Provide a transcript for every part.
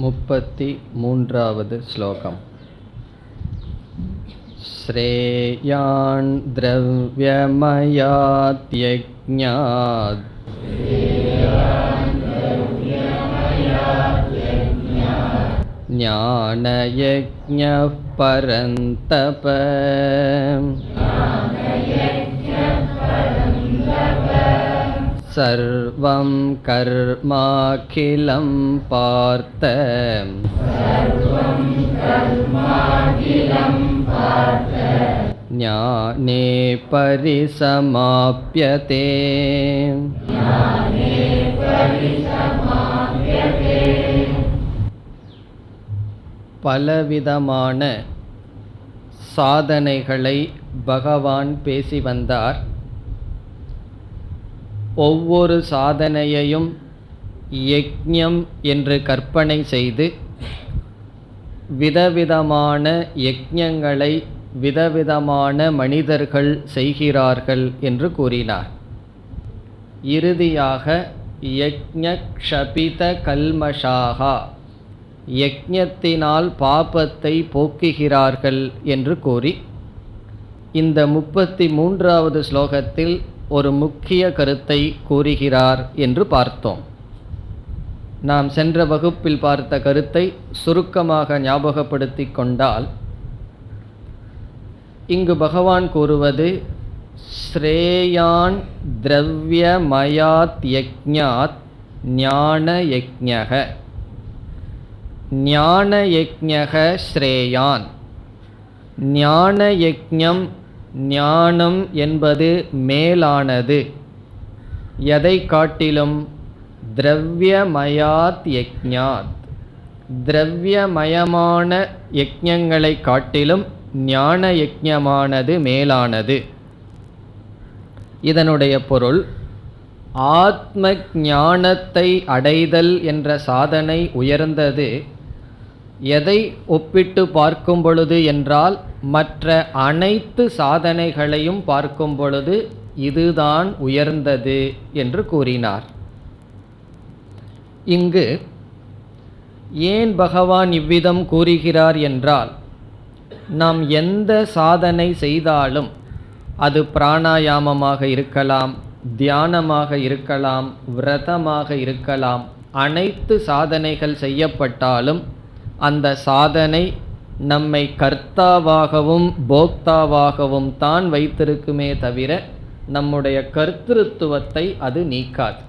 33வது ஸ்லோகம். ஸ்ரேயான் த்ரவ்யமயாத் யஜ்ஞாத் ஞானயஜ்ஞः பரந்தப சர்வம் கர்மாகிலம் பார்த்த ஞானே பரிசமாப்யதே. பலவிதமான சாதனைகளை பகவான் பேசி வந்தார். ஒவ்வொரு சாதனையையும் யஜ்ஞம் என்று கற்பனை செய்து விதவிதமான யஜ்ஞங்களை விதவிதமான மனிதர்கள் செய்கிறார்கள் என்று கூறினார். இறுதியாக யஜ்ஞக்ஷபித கல்மஷாகா, யஜ்ஞத்தினால் பாபத்தை போக்குகிறார்கள் என்று கூறி இந்த 33வது ஸ்லோகத்தில் ஒரு முக்கிய கருத்தை கூறுகிறார் என்று பார்த்தோம். நாம் சென்ற வகுப்பில் பார்த்த கருத்தை சுருக்கமாக ஞாபகப்படுத்தி கொண்டால், இங்கு பகவான் கூறுவது ஸ்ரேயான் த்ரவ்யமயாத் யஜ்ஞாத் ஞான யஜ்ஞக. ஞான யஜ்ஞக ஸ்ரேயான். ஞான யஜ்ஞம், ஞானம் என்பது மேலானது. எதை காட்டிலும்? திரவியமயாத் யஜ்ஞாத். திரவியமயமான யஜ்ஞங்களை காட்டிலும் ஞான யஜ்ஞமானது மேலானது. இதனுடைய பொருள், ஆத்ம ஞானத்தை அடைதல் என்ற சாதனை உயர்ந்தது. எதை ஒப்பிட்டு பார்க்கும் பொழுது என்றால், மற்ற அனைத்து சாதனைகளையும் பார்க்கும் பொழுது இதுதான் உயர்ந்தது என்று கூறினார். இங்கு ஏன் பகவான் இவ்விதம் கூறுகிறார் என்றால், நாம் எந்த சாதனை செய்தாலும், அது பிராணாயாமமாக இருக்கலாம், தியானமாக இருக்கலாம், விரதமாக இருக்கலாம், அனைத்து சாதனைகள் செய்யப்பட்டாலும் அந்த சாதனை நம்மை கர்த்தாவாகவும் போக்தாவாகவும் தான் வைத்திருக்குமே தவிர நம்முடைய கர்த்திருத்துவத்தை அது நீக்காது.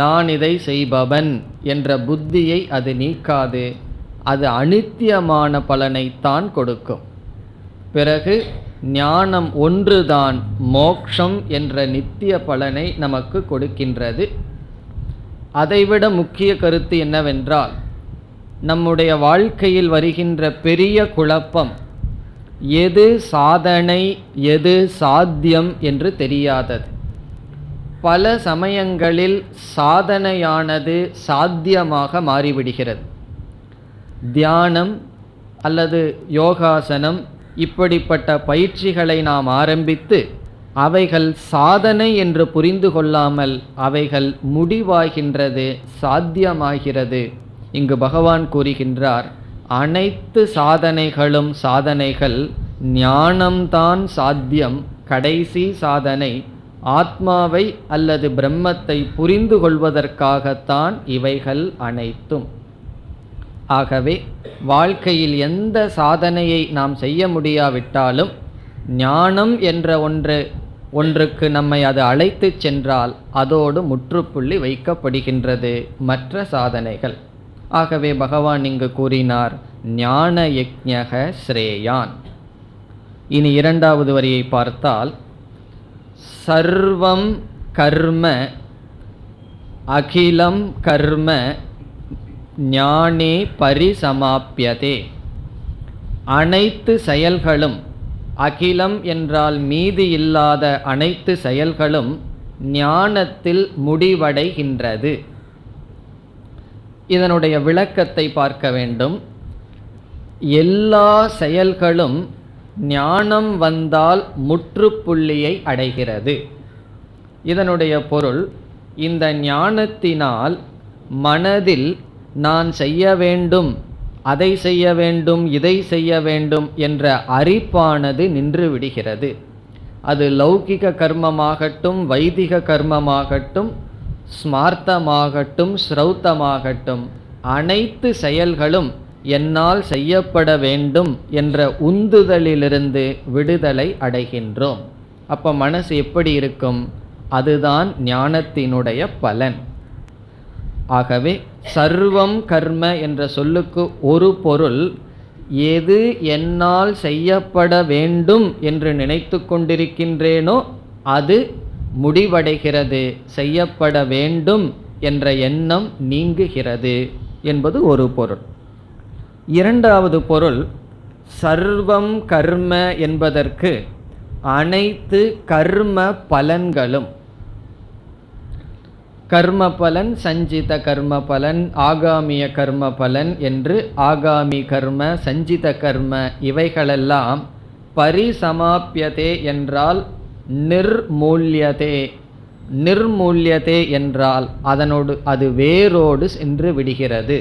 நான் இதை செய்பவன் என்ற புத்தியை அது நீக்காது. அது அனித்தியமான பலனைத்தான் கொடுக்கும். பிறகு ஞானம் ஒன்றுதான் மோக்ஷம் என்ற நித்திய பலனை நமக்கு கொடுக்கின்றது. அதைவிட முக்கிய கருத்து என்னவென்றால், நம்முடைய வாழ்க்கையில் வருகின்ற பெரிய குழப்பம், எது சாதனை எது சாத்தியம் என்று தெரியாதது. பல சமயங்களில் சாதனையானது சாத்தியமாக மாறிவிடுகிறது. தியானம் அல்லது யோகாசனம் இப்படிப்பட்ட பயிற்சிகளை நாம் ஆரம்பித்து அவைகள் சாதனை என்று புரிந்து கொள்ளாமல் அவைகள் முடிவாகின்றது, சாத்தியமாகிறது. இங்கு பகவான் கூறுகின்றார், அனைத்து சாதனைகளும் சாதனைகள், ஞானம்தான் சாத்தியம். கடைசி சாதனை ஆத்மாவை அல்லது பிரம்மத்தை புரிந்து கொள்வதற்காகத்தான் இவைகள் அனைத்தும். ஆகவே வாழ்க்கையில் எந்த சாதனையை நாம் செய்ய முடியாவிட்டாலும் ஞானம் என்ற ஒன்றுக்கு நம்மை அது அழைத்து சென்றால் அதோடு முற்றுப்புள்ளி வைக்கப்படுகின்றது மற்ற சாதனைகள். ஆகவே பகவான் இங்கு கூறினார், ஞான யஜ்ஞக ஸ்ரேயான். இனி 2வது வரியை பார்த்தால், சர்வம் கர்ம அகிலம் கர்ம ஞானே பரிசமாப்யதே. அனைத்து செயல்களும், அகிலம் என்றால் மீதி இல்லாத அனைத்து செயல்களும் ஞானத்தில் முடிவடைகின்றது. இதனுடைய விளக்கத்தை பார்க்க வேண்டும். எல்லா செயல்களும் ஞானம் வந்தால் முற்றுப்புள்ளியை அடைகிறது. இதனுடைய பொருள், இந்த ஞானத்தினால் மனதில் நான் செய்ய வேண்டும், அதை செய்ய வேண்டும், இதை செய்ய வேண்டும் என்ற அரிப்பானது நின்று விடுகிறது. அது லௌகிக கர்மமாகட்டும், வைதிக கர்மமாகட்டும், ஸ்மார்த்தமாகட்டும், ஸ்ரௌத்தமாகட்டும், அனைத்து செயல்களும் என்னால் செய்யப்பட வேண்டும் என்ற உந்துதலிலிருந்து விடுதலை அடைகின்றோம். அப்போ மனசு எப்படி இருக்கும்? அதுதான் ஞானத்தினுடைய பலன். ஆகவே சர்வம் கர்ம என்ற சொல்லுக்கு ஒரு பொருள், எது என்னால் செய்யப்பட வேண்டும் என்று நினைத்து கொண்டிருக்கின்றேனோ அது முடிவடைகிறது, செய்யப்பட வேண்டும் என்ற எண்ணம் நீங்குகிறது என்பது ஒரு பொருள். இரண்டாவது பொருள், சர்வம் கர்ம என்பதற்கு அனைத்து கர்ம பலன்களும், கர்ம பலன், சஞ்சித கர்ம பலன், ஆகாமிய கர்ம பலன் என்று ஆகாமி கர்ம, சஞ்சித கர்ம இவைகளெல்லாம் பரிசமாப்யதே என்றால் நிர்மூல்யதே, நிர்மூல்யதே என்றால் அதனோடு அது வேரோடு சென்று விடுகிறது.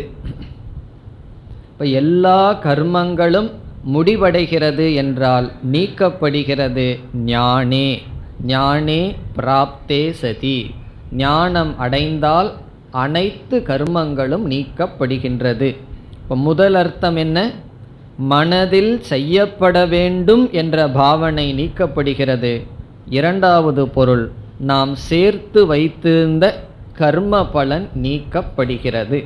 இப்போ எல்லா கர்மங்களும் முடிவடைகிறது என்றால் நீக்கப்படுகிறது. ஞானே, ஞானே பிராப்தே சதி, ஞானம் அடைந்தால் அனைத்து கர்மங்களும் நீக்கப்படுகின்றது. இப்போ முதல் அர்த்தம் என்ன? மனதில் செய்யப்பட வேண்டும் என்ற பாவனை நீக்கப்படுகிறது. இரண்டாவது பொருள், நாம் சேர்த்து வைத்திருந்த கர்ம பலன் நீக்கப்படுகிறது.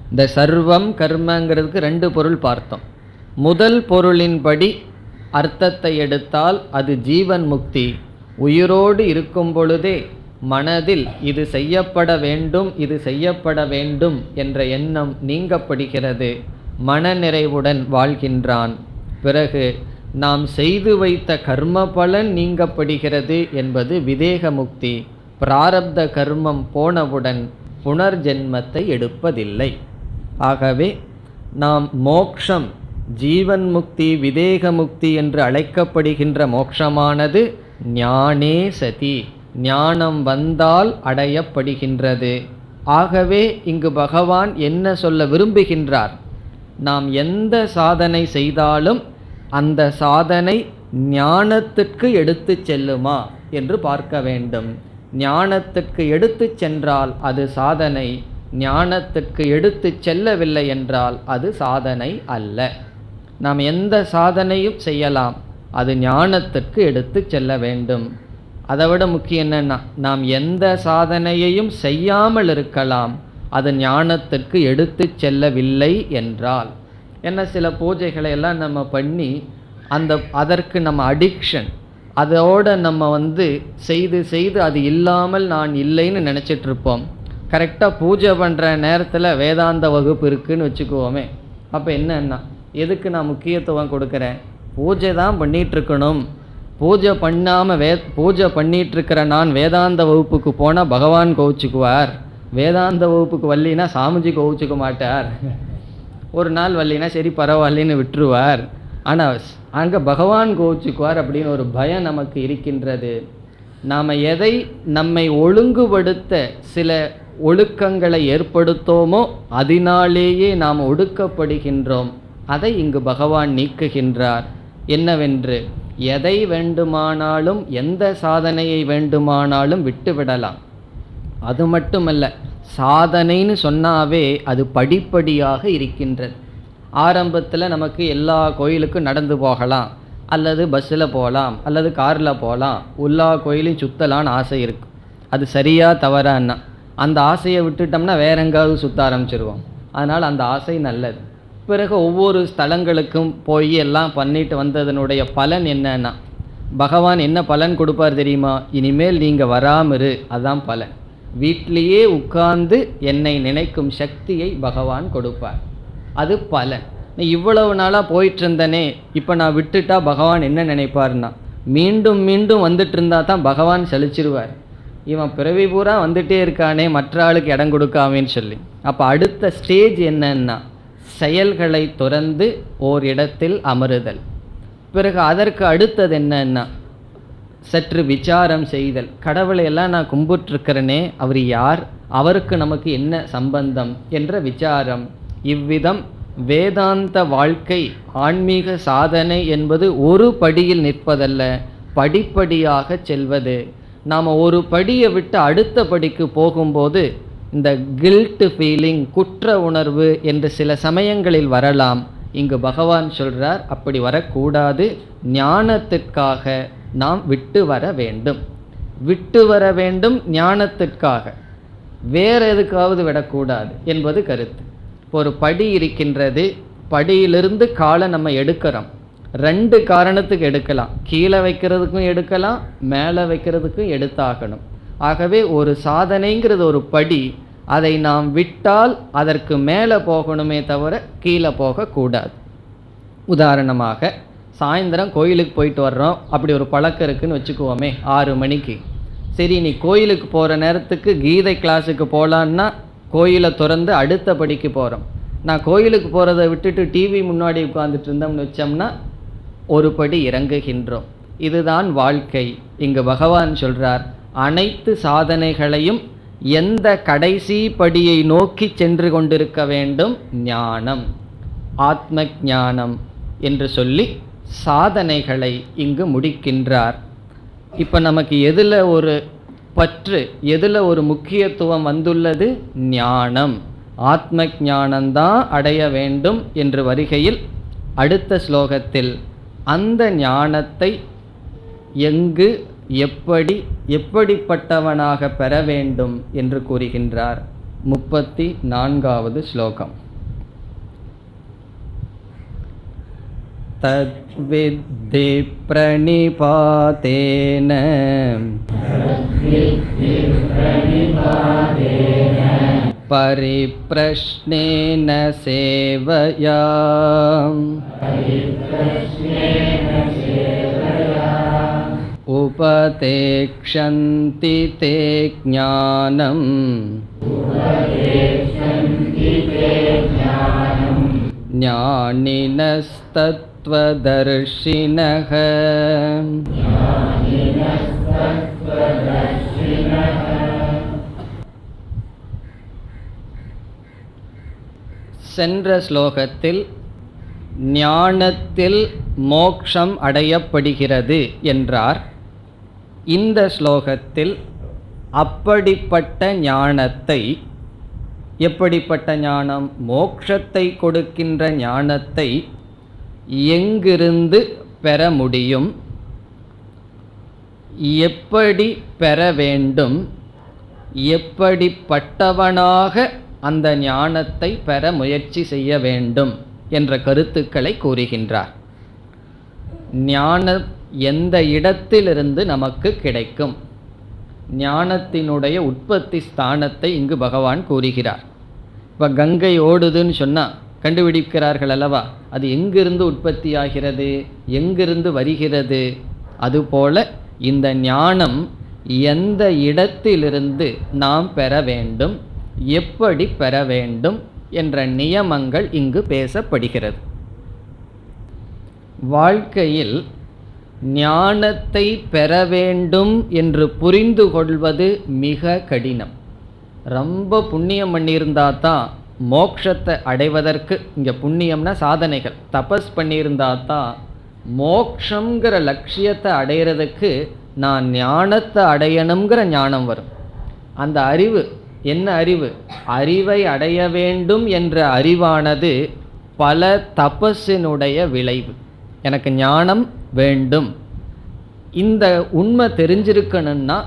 இந்த சர்வம் கர்மங்கிறதுக்கு ரெண்டு பொருள் பார்த்தோம். முதல் பொருளின்படி அர்த்தத்தை எடுத்தால் அது ஜீவன் முக்தி. உயிரோடு இருக்கும் பொழுதே மனதில் இது செய்யப்பட வேண்டும், இது செய்யப்பட வேண்டும் என்ற எண்ணம் நீங்கப்படுகிறது. மனநிறைவுடன் வாழ்கின்றான். பிறகு நாம் செய்து வைத்த கர்ம பலன் நீங்கப்படுகிறது என்பது விதேக முக்தி. பிராரப்த கர்மம் போனவுடன் புனர்ஜென்மத்தை எடுப்பதில்லை. ஆகவே நாம் மோக்ஷம், ஜீவன் முக்தி, விதேக முக்தி என்று அழைக்கப்படுகின்ற மோக்ஷமானது ஞானே சதி, ஞானம் வந்தால் அடையப்படுகின்றது. ஆகவே இங்கு பகவான் என்ன சொல்ல விரும்புகின்றார்? நாம் எந்த சாதனை செய்தாலும் அந்த சாதனை ஞானத்துக்கு எடுத்து செல்லுமா என்று பார்க்க வேண்டும். ஞானத்துக்கு எடுத்து சென்றால் அது சாதனை, ஞானத்துக்கு எடுத்து செல்லவில்லை என்றால் அது சாதனை அல்ல. நாம் எந்த சாதனையும் செய்யலாம், அது ஞானத்துக்கு எடுத்து செல்ல வேண்டும். அதை விட முக்கியம் என்னன்னா, நாம் எந்த சாதனையையும் செய்யாமல் இருக்கலாம், அது ஞானத்துக்கு எடுத்து செல்லவில்லை என்றால். என்ன, சில பூஜைகளை எல்லாம் நம்ம பண்ணி அதற்கு நம்ம அடிக்ஷன், அதோட நம்ம செய்து செய்து அது இல்லாமல் நான் இல்லைன்னு நினச்சிட்ருப்போம். கரெக்டாக பூஜை பண்ணுற நேரத்தில் வேதாந்த வகுப்பு இருக்குதுன்னு வச்சுக்குவோமே, அப்போ என்னன்னா, எதுக்கு நான் முக்கியத்துவம் கொடுக்குறேன்? பூஜை தான் பண்ணிகிட்ருக்கணும். பூஜை பண்ணாமல் பூஜை பண்ணிகிட்ருக்கிற நான் வேதாந்த வகுப்புக்கு போனால் பகவான் கோவிச்சுக்குவார். வேதாந்த வகுப்புக்கு வரலினா சாமிஜி கோவிச்சுக்க மாட்டார். ஒரு நாள் வரலினா சரி பரவாயில்லன்னு விட்டுருவார். ஆனால் அங்கே பகவான் கோவிச்சுக்குவார் அப்படின்னு ஒரு பயம் நமக்கு இருக்கின்றது. நாம் எதை நம்மை ஒழுங்குபடுத்த சில ஒழுக்கங்களை ஏற்படுத்தோமோ அதனாலேயே நாம் ஒடுக்கப்படுகின்றோம். அதை இங்கு பகவான் நீக்குகின்றார். என்னவென்று, எதை வேண்டுமானாலும் எந்த சாதனையை வேண்டுமானாலும் விட்டுவிடலாம். அது மட்டுமல்ல, சாதனைன்னு சொன்னாவே அது படிப்படியாக இருக்கின்றது. ஆரம்பத்தில் நமக்கு எல்லா கோயிலுக்கும் நடந்து போகலாம், அல்லது பஸ்ஸில் போகலாம், அல்லது காரில் போகலாம், எல்லா கோயிலையும் சுற்றலான்னு ஆசை இருக்கும். அது சரியா தவறான்னா, அந்த ஆசையை விட்டுட்டோம்னா வேற எங்காவது சுற்ற ஆரம்பிச்சிருவோம். அதனால் அந்த ஆசை நல்லது. பிறகு ஒவ்வொரு ஸ்தலங்களுக்கும் போய் எல்லாம் பண்ணிட்டு வந்ததனுடைய பலன் என்னன்னா, பகவான் என்ன பலன் கொடுப்பார் தெரியுமா? இனிமேல் நீங்கள் வராமரு, அதுதான் பலன். வீட்டிலேயே உட்கார்ந்து என்னை நினைக்கும் சக்தியை பகவான் கொடுப்பார். அது பலன். இவ்வளவு நாளாக போயிட்டு இருந்தனே, இப்போ நான் விட்டுட்டா பகவான் என்ன நினைப்பார்னா, மீண்டும் மீண்டும் வந்துட்டு இருந்தா தான் பகவான் சலிச்சிருவார். இவன் பிறவி பூரா வந்துட்டே இருக்கானே, மற்ற ஆளுக்கு இடம் கொடுக்காமேன்னு சொல்லி. அப்போ அடுத்த ஸ்டேஜ் என்னன்னா, செயல்களை துறந்து ஓர் இடத்தில் அமருதல். பிறகு அதற்கு அடுத்தது என்னன்னா, சற்று விசாரம் செய்தல். கடவுளை எல்லாம் நான் கும்பிட்டுருக்கிறேனே, அவர் யார், அவருக்கு நமக்கு என்ன சம்பந்தம் என்ற விசாரம். இவ்விதம் வேதாந்த வாழ்க்கை, ஆன்மீக சாதனை என்பது ஒரு படியில் நிற்பதல்ல, படிப்படியாக செல்வது. நாம் ஒரு படியை விட்டு அடுத்த படிக்கு போகும்போது இந்த கில்ட் ஃபீலிங், குற்ற உணர்வு என்று சில சமயங்களில் வரலாம். இங்கு பகவான் சொல்றார், அப்படி வரக்கூடாது. ஞானத்திற்காக நாம் விட்டு வர வேண்டும். விட்டு வர வேண்டும் ஞானத்திற்காக, வேற எதுக்காவது விடக்கூடாது என்பது கருத்து. இப்போ ஒரு படி இருக்கின்றது, படியிலிருந்து காலை நம்ம எடுக்கிறோம். 2 காரணத்துக்கு எடுக்கலாம். கீழே வைக்கிறதுக்கும் எடுக்கலாம், மேலே வைக்கிறதுக்கும் எடுத்தாகணும். ஆகவே ஒரு சாதனைங்கிறது ஒரு படி, அதை நாம் விட்டால் அதற்கு மேலே போகணுமே தவிர கீழே போகக்கூடாது. உதாரணமாக சாயந்தரம் கோயிலுக்கு போயிட்டு வர்றோம், அப்படி ஒரு பழக்கம் இருக்குன்னு வச்சுக்குவோமே. 6 மணிக்கு சரி, நீ கோயிலுக்கு போகிற நேரத்துக்கு கீதை கிளாஸுக்கு போகலான்னா கோயிலை திறந்து அடுத்த படிக்கு போகிறோம். நான் கோயிலுக்கு போகிறத விட்டுட்டு டிவி முன்னாடி உட்காந்துட்டு இருந்தோம்னு வச்சோம்னா ஒரு படி இறங்குகின்றோம். இதுதான் வாழ்க்கை. இங்கு பகவான் சொல்றார், அனைத்து சாதனைகளையும் எந்த கடைசி படியை நோக்கி சென்று கொண்டிருக்க வேண்டும்? ஞானம், ஆத்ம ஞானம் என்று சொல்லி சாதனைகளை இங்கு முடிக்கின்றார். இப்போ நமக்கு எதில் ஒரு பற்று, எதில் ஒரு முக்கியத்துவம் வந்துள்ளது? ஞானம், ஆத்ம ஞானம்தான் அடைய வேண்டும் என்று வருகையில் அடுத்த ஸ்லோகத்தில் அந்த ஞானத்தை எங்கு, எப்படி, எப்படிப்பட்டவனாக பெற வேண்டும் என்று கூறுகின்றார். 34வது ஸ்லோகம். தத்வித்தி பிரணிபாதேன பரிப்ரஷ்னேன சேவயா உபதேக்ஷந்தி தே ஞானம் ஞானினஸ்தத்வதர்ஷினஹ. சென்ற ஸ்லோகத்தில் ஞானத்தில் மோக்ஷம் அடையப்படுகிறது என்றார். இந்த ஸ்லோகத்தில் அப்படிப்பட்ட ஞானத்தை, எப்படிப்பட்ட ஞானம்? மோக்ஷத்தை கொடுக்கின்ற ஞானத்தை எங்கிருந்து பெற முடியும், எப்படி பெற வேண்டும், எப்படிப்பட்டவனாக அந்த ஞானத்தை பெற முயற்சி செய்ய வேண்டும் என்ற கருத்துக்களை கூறுகின்றார். ஞானம் எந்த இடத்திலிருந்து நமக்கு கிடைக்கும்? ஞானத்தினுடைய உற்பத்தி ஸ்தானத்தை இங்கு பகவான் கூறுகிறார். இப்போ கங்கை ஓடுதுன்னு சொன்னால் கண்டுபிடிக்கிறார்கள் அல்லவா, அது எங்கிருந்து உற்பத்தி ஆகிறது, எங்கிருந்து வருகிறது? அதுபோல இந்த ஞானம் எந்த இடத்திலிருந்து நாம் பெற வேண்டும், எப்படி பெற வேண்டும் என்ற நியமங்கள் இங்கு பேசப்படுகிறது. வாழ்க்கையில் ஞானத்தை பெற வேண்டும் என்று புரிந்து கொள்வது மிக கடினம். ரொம்ப புண்ணியம் பண்ணியிருந்தா தான் மோட்சத்தை அடைவதற்கு, இங்கே புண்ணியம்னா சாதனைகள், தபஸ் பண்ணியிருந்தா தான் மோக்ஷங்கிற லட்சியத்தை அடையிறதுக்கு நான் ஞானத்தை அடையணுங்கிற ஞானம் வரும். அந்த அறிவு என்ன அறிவு? அறிவை அடைய வேண்டும் என்ற அறிவானது பல தபஸினுடைய விளைவு. எனக்கு ஞானம் வேண்டும், இந்த உண்மை தெரிஞ்சிருக்கணும்னா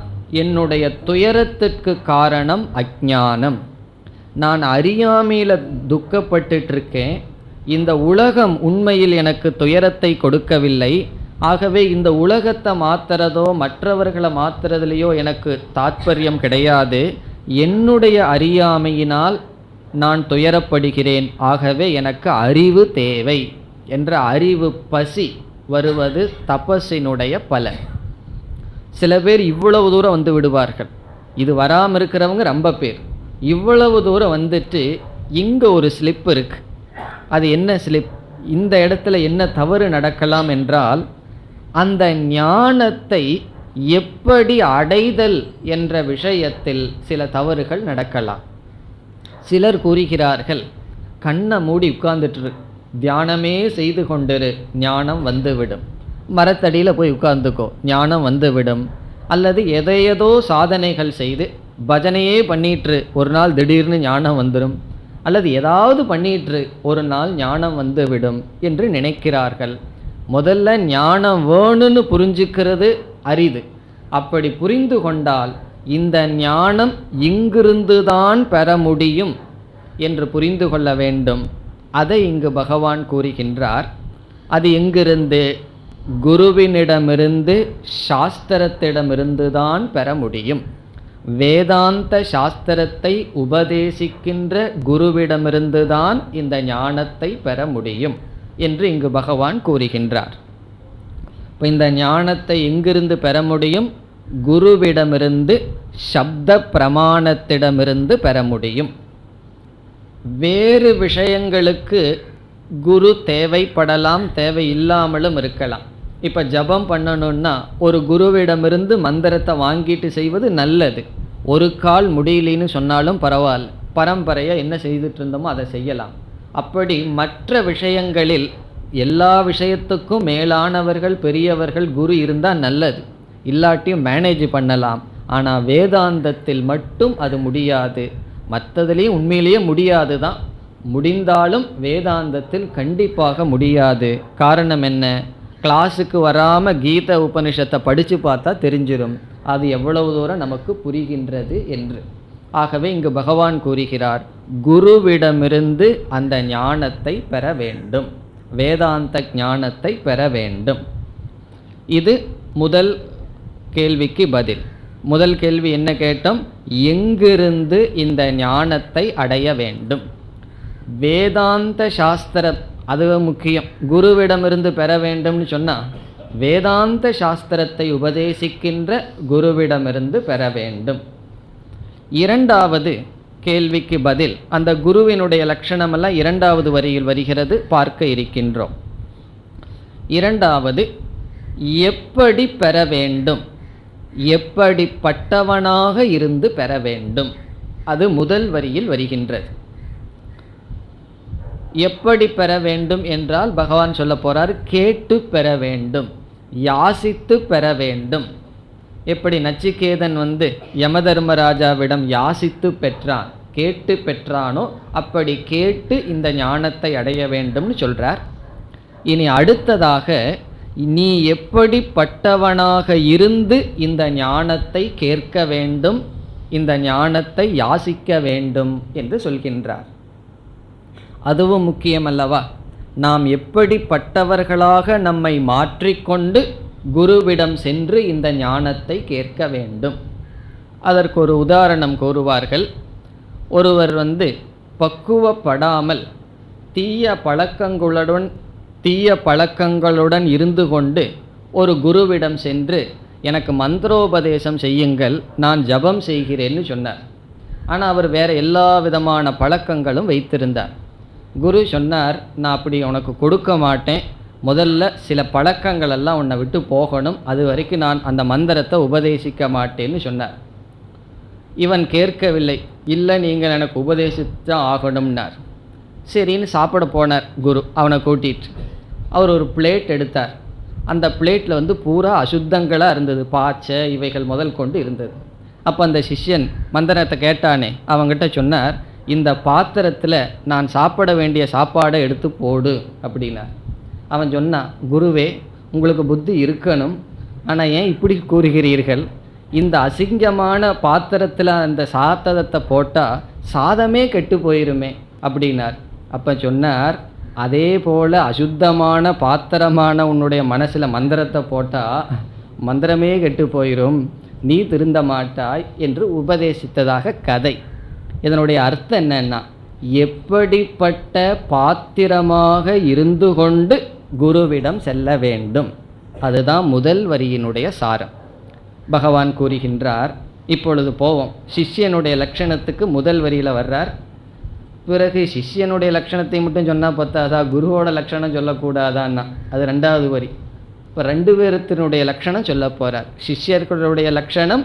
என்னுடைய துயரத்திற்கு காரணம் அஞ்ஞானம். நான் அறியாமையில் துக்கப்பட்டுருக்கேன். இந்த உலகம் உண்மையில் எனக்கு துயரத்தை கொடுக்கவில்லை. ஆகவே இந்த உலகத்தை மாற்றுறதோ மற்றவர்களை மாற்றுறதுலையோ எனக்கு தாற்பயம் கிடையாது. என்னுடைய அறியாமையினால் நான் துயரப்படுகிறேன். ஆகவே எனக்கு அறிவு தேவை என்ற அறிவு பசி வருவது தபஸினுடைய பலன். சில பேர் இவ்வளவு தூரம் வந்து விடுவார்கள். இது வராமல் இருக்கிறவங்க ரொம்ப பேர். இவ்வளவு தூரம் வந்துட்டு இங்கே ஒரு ஸ்லிப் இருக்கு. அது என்ன ஸ்லிப்? இந்த இடத்துல என்ன தவறு நடக்கலாம் என்றால், அந்த ஞானத்தை எப்படி அடைதல் என்ற விஷயத்தில் சில தவறுகள் நடக்கலாம். சிலர் கூறுகிறார்கள், கண்ணை மூடி உட்கார்ந்துட்டு தியானமே செய்து கொண்டிரு, ஞானம் வந்துவிடும். மரத்தடியில் போய் உட்கார்ந்துக்கோ, ஞானம் வந்துவிடும். அல்லது எதையதோ சாதனைகள் செய்து பஜனையே பண்ணிட்டு ஒரு நாள் திடீர்னு ஞானம் வந்துடும். அல்லது ஏதாவது பண்ணிட்டு ஒரு நாள் ஞானம் வந்துவிடும் என்று நினைக்கிறார்கள். முதல்ல ஞானம் வேணும்னு புரிஞ்சுக்கிறது அரிது. அப்படி புரிந்து கொண்டால் இந்த ஞானம் இங்கிருந்துதான் பெற முடியும் என்று புரிந்து கொள்ள வேண்டும். அதை இங்கு பகவான் கூறுகின்றார். அது எங்கிருந்து? குருவினிடமிருந்து, சாஸ்திரத்திடமிருந்து தான் பெற முடியும். வேதாந்த சாஸ்திரத்தை உபதேசிக்கின்ற குருவிடமிருந்து தான் இந்த ஞானத்தை பெற முடியும் என்று இங்கு பகவான் கூறுகின்றார். இப்போ இந்த ஞானத்தை எங்கிருந்து பெற முடியும்? குருவிடமிருந்து, சப்த பிரமாணத்திடமிருந்து பெற முடியும். வேறு விஷயங்களுக்கு குரு தேவைப்படலாம், தேவையில்லாமலும் இருக்கலாம். இப்போ ஜபம் பண்ணணும்னா ஒரு குருவிடமிருந்து மந்திரத்தை வாங்கிட்டு செய்வது நல்லது. ஒரு கால் முடியலின்னு சொன்னாலும் பரவாயில்ல, பரம்பரையாக என்ன செய்துட்டு இருந்தோமோ அதை செய்யலாம். அப்படி மற்ற விஷயங்களில் எல்லா விஷயத்துக்கும் மேலானவர்கள், பெரியவர்கள் குரு இருந்தால் நல்லது, இல்லாட்டியும் மேனேஜ் பண்ணலாம். ஆனால் வேதாந்தத்தில் மட்டும் அது முடியாது. மற்றதுலேயும் உண்மையிலேயே முடியாது தான், முடிந்தாலும் வேதாந்தத்தில் கண்டிப்பாக முடியாது. காரணம் என்ன? கிளாஸுக்கு வராமல் கீத உபனிஷத்தை படித்து பார்த்தா தெரிஞ்சிடும் அது எவ்வளவு தூரம் நமக்கு புரிகின்றது என்று. ஆகவே இங்கு பகவான் கூறுகிறார், குருவிடமிருந்து அந்த ஞானத்தை பெற வேண்டும், வேதாந்த ஞானத்தை பெற வேண்டும். இது முதல் கேள்விக்கு பதில். முதல் கேள்வி என்ன கேட்டோம்? எங்கிருந்து இந்த ஞானத்தை அடைய வேண்டும்? வேதாந்த சாஸ்திரம் அது முக்கியம். குருவிடமிருந்து பெற வேண்டும்னு சொன்னால் வேதாந்த சாஸ்திரத்தை உபதேசிக்கின்ற குருவிடமிருந்து பெற வேண்டும். இரண்டாவது கேள்விக்கு பதில், அந்த குருவினுடைய லட்சணமெல்லாம் இரண்டாவது வரியில் வருகிறது, பார்க்க இருக்கின்றோம். இரண்டாவது, எப்படி பெற வேண்டும், எப்படிப்பட்டவனாக இருந்து பெற வேண்டும், அது முதல் வரியில் வருகின்றது. எப்படி பெற வேண்டும் என்றால் பகவான் சொல்ல போறார், கேட்டு பெற வேண்டும், யாசித்து பெற வேண்டும். எப்படி நச்சிகேதன் யமதர்மராஜாவிடம் யாசித்து பெற்றான், கேட்டு பெற்றானோ அப்படி கேட்டு இந்த ஞானத்தை அடைய வேண்டும்னு சொல்றார். இனி அடுத்ததாக, நீ எப்படிப்பட்டவனாக இருந்து இந்த ஞானத்தை கேட்க வேண்டும், இந்த ஞானத்தை யாசிக்க வேண்டும் என்று சொல்கின்றார். அதுவும் முக்கியமல்லவா? நாம் எப்படிப்பட்டவர்களாக நம்மை மாற்றிக்கொண்டு குருவிடம் சென்று இந்த ஞானத்தை கேட்க வேண்டும். அதற்கு ஒரு உதாரணம் கூறுவார்கள். ஒருவர் பக்குவப்படாமல் தீய பழக்கங்களுடன் இருந்து கொண்டு ஒரு குருவிடம் சென்று எனக்கு மந்திரோபதேசம் செய்யுங்கள், நான் ஜபம் செய்கிறேன்னு சொன்னார். ஆனால் அவர் வேறு எல்லா விதமான பழக்கங்களும் வைத்திருந்தார். குரு சொன்னார், நான் அப்படி உனக்கு கொடுக்க மாட்டேன், முதல்ல சில பழக்கங்கள் எல்லாம் உன்னை விட்டு போகணும், அது வரைக்கும் நான் அந்த மந்திரத்தை உபதேசிக்க மாட்டேன்னு சொன்னார். இவன் கேட்கவில்லை. இல்லை, நீங்கள் எனக்கு உபதேசித்தான் ஆகணும்னார். சரின்னு சாப்பிட போனார் குரு அவனை கூட்டிட்டு. அவர் ஒரு பிளேட் எடுத்தார். அந்த பிளேட்டில் பூரா அசுத்தங்களாக இருந்தது, பாச்சை இவைகள் முதல் கொண்டு இருந்தது. அப்போ அந்த சிஷ்யன் மந்திரத்தை கேட்டானே, அவங்ககிட்ட சொன்னார், இந்த பாத்திரத்தில் நான் சாப்பிட வேண்டிய சாப்பாடை எடுத்து போடு அப்படின்னார். அவன் சொன்னான், குருவே உங்களுக்கு புத்தி இருக்கணும், ஆனால் ஏன் இப்படி கூறுகிறீர்கள்? இந்த அசிங்கமான பாத்திரத்தில் அந்த சாதத்தை போட்டால் சாதமே கெட்டு போயிருமே அப்படின்னார். அப்போ சொன்னார், அதே போல் அசுத்தமான பாத்திரமான உன்னுடைய மனசில் மந்திரத்தை போட்டால் மந்திரமே கெட்டு போயிடும், நீ திருந்த மாட்டாய் என்று உபதேசித்ததாக கதை. இதனுடைய அர்த்தம் என்னன்னா, எப்படிப்பட்ட பாத்திரமாக இருந்து கொண்டு குருவிடம் செல்ல வேண்டும், அதுதான் முதல் வரியினுடைய சாரம். பகவான் கூறுகின்றார். இப்பொழுது போவோம், சிஷ்யனுடைய லட்சணத்துக்கு முதல் வரியில் வர்றார். பிறகு சிஷ்யனுடைய லட்சணத்தை மட்டும் சொன்னால் பத்தாதா, குருவோட லட்சணம் சொல்லக்கூடாதான்னா அது ரெண்டாவது வரி. இப்போ 2 பேர்த்தினுடைய லட்சணம் சொல்ல போகிறார். சிஷ்யர்களுடைய லட்சணம்,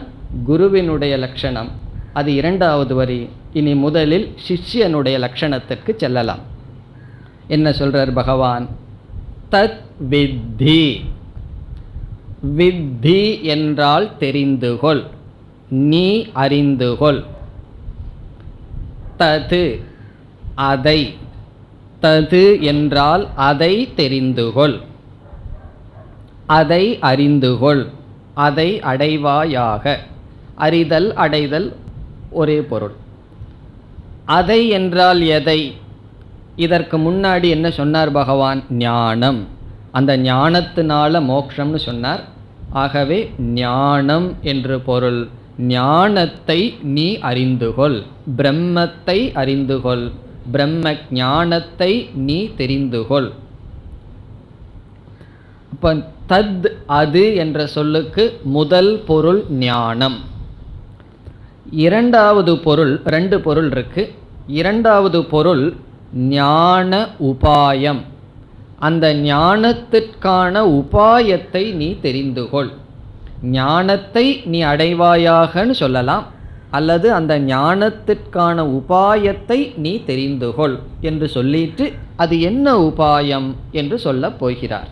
குருவினுடைய லட்சணம். அது 2வது வரி. இனி முதலில் சிஷ்யனுடைய லட்சணத்திற்கு செல்லலாம். என்ன சொல்றார் பகவான்? தத் வித்தி. வித்தி என்றால் தெரிந்துகொள், நீ அறிந்துகொள். தது அதை, தது என்றால் அதை தெரிந்துகொள், அதை அறிந்துகொள், அதை அடைவாயாக. அறிதல் அடைதல் ஒரே பொருள். அதை என்றால் எதை? இதற்கு முன்னாடி என்ன சொன்னார் பகவான்? ஞானம். அந்த ஞானத்தினால மோட்சம்னு சொன்னார். ஆகவே ஞானம் என்று பொருள். ஞானத்தை நீ அறிந்துகொள், பிரம்மத்தை அறிந்துகொள், பிரம்ம ஞானத்தை நீ தெரிந்துகொள். இப்போ தத் அது என்ற சொல்லுக்கு முதல் பொருள் ஞானம். 2வது பொருள், 2 பொருள் இருக்கு. 2வது பொருள் ஞான உபாயம். அந்த ஞானத்திற்கான உபாயத்தை நீ தெரிந்துகொள். ஞானத்தை நீ அடைவாயாகன்னு சொல்லலாம், அல்லது அந்த ஞானத்திற்கான உபாயத்தை நீ தெரிந்துகொள் என்று சொல்லிட்டு அது என்ன உபாயம் என்று சொல்லப் போகிறார்.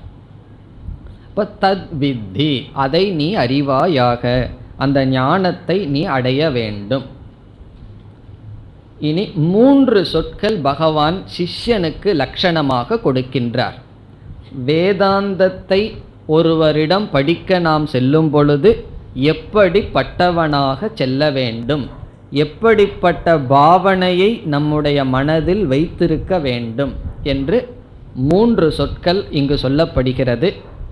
இப்போ தத் வித்தி, அதை நீ அறிவாயாக, அந்த ஞானத்தை நீ அடைய வேண்டும். இனி 3 சொற்கள் பகவான் சிஷ்யனுக்கு லட்சணமாக கொடுக்கின்றார். வேதாந்தத்தை ஒருவரிடம் படிக்க நாம் செல்லும் பொழுது எப்படிப்பட்டவனாக செல்ல வேண்டும், எப்படிப்பட்ட பாவனையை நம்முடைய மனதில் வைத்திருக்க வேண்டும் என்று 3 சொற்கள் இங்கு சொல்லப்படுகிறது.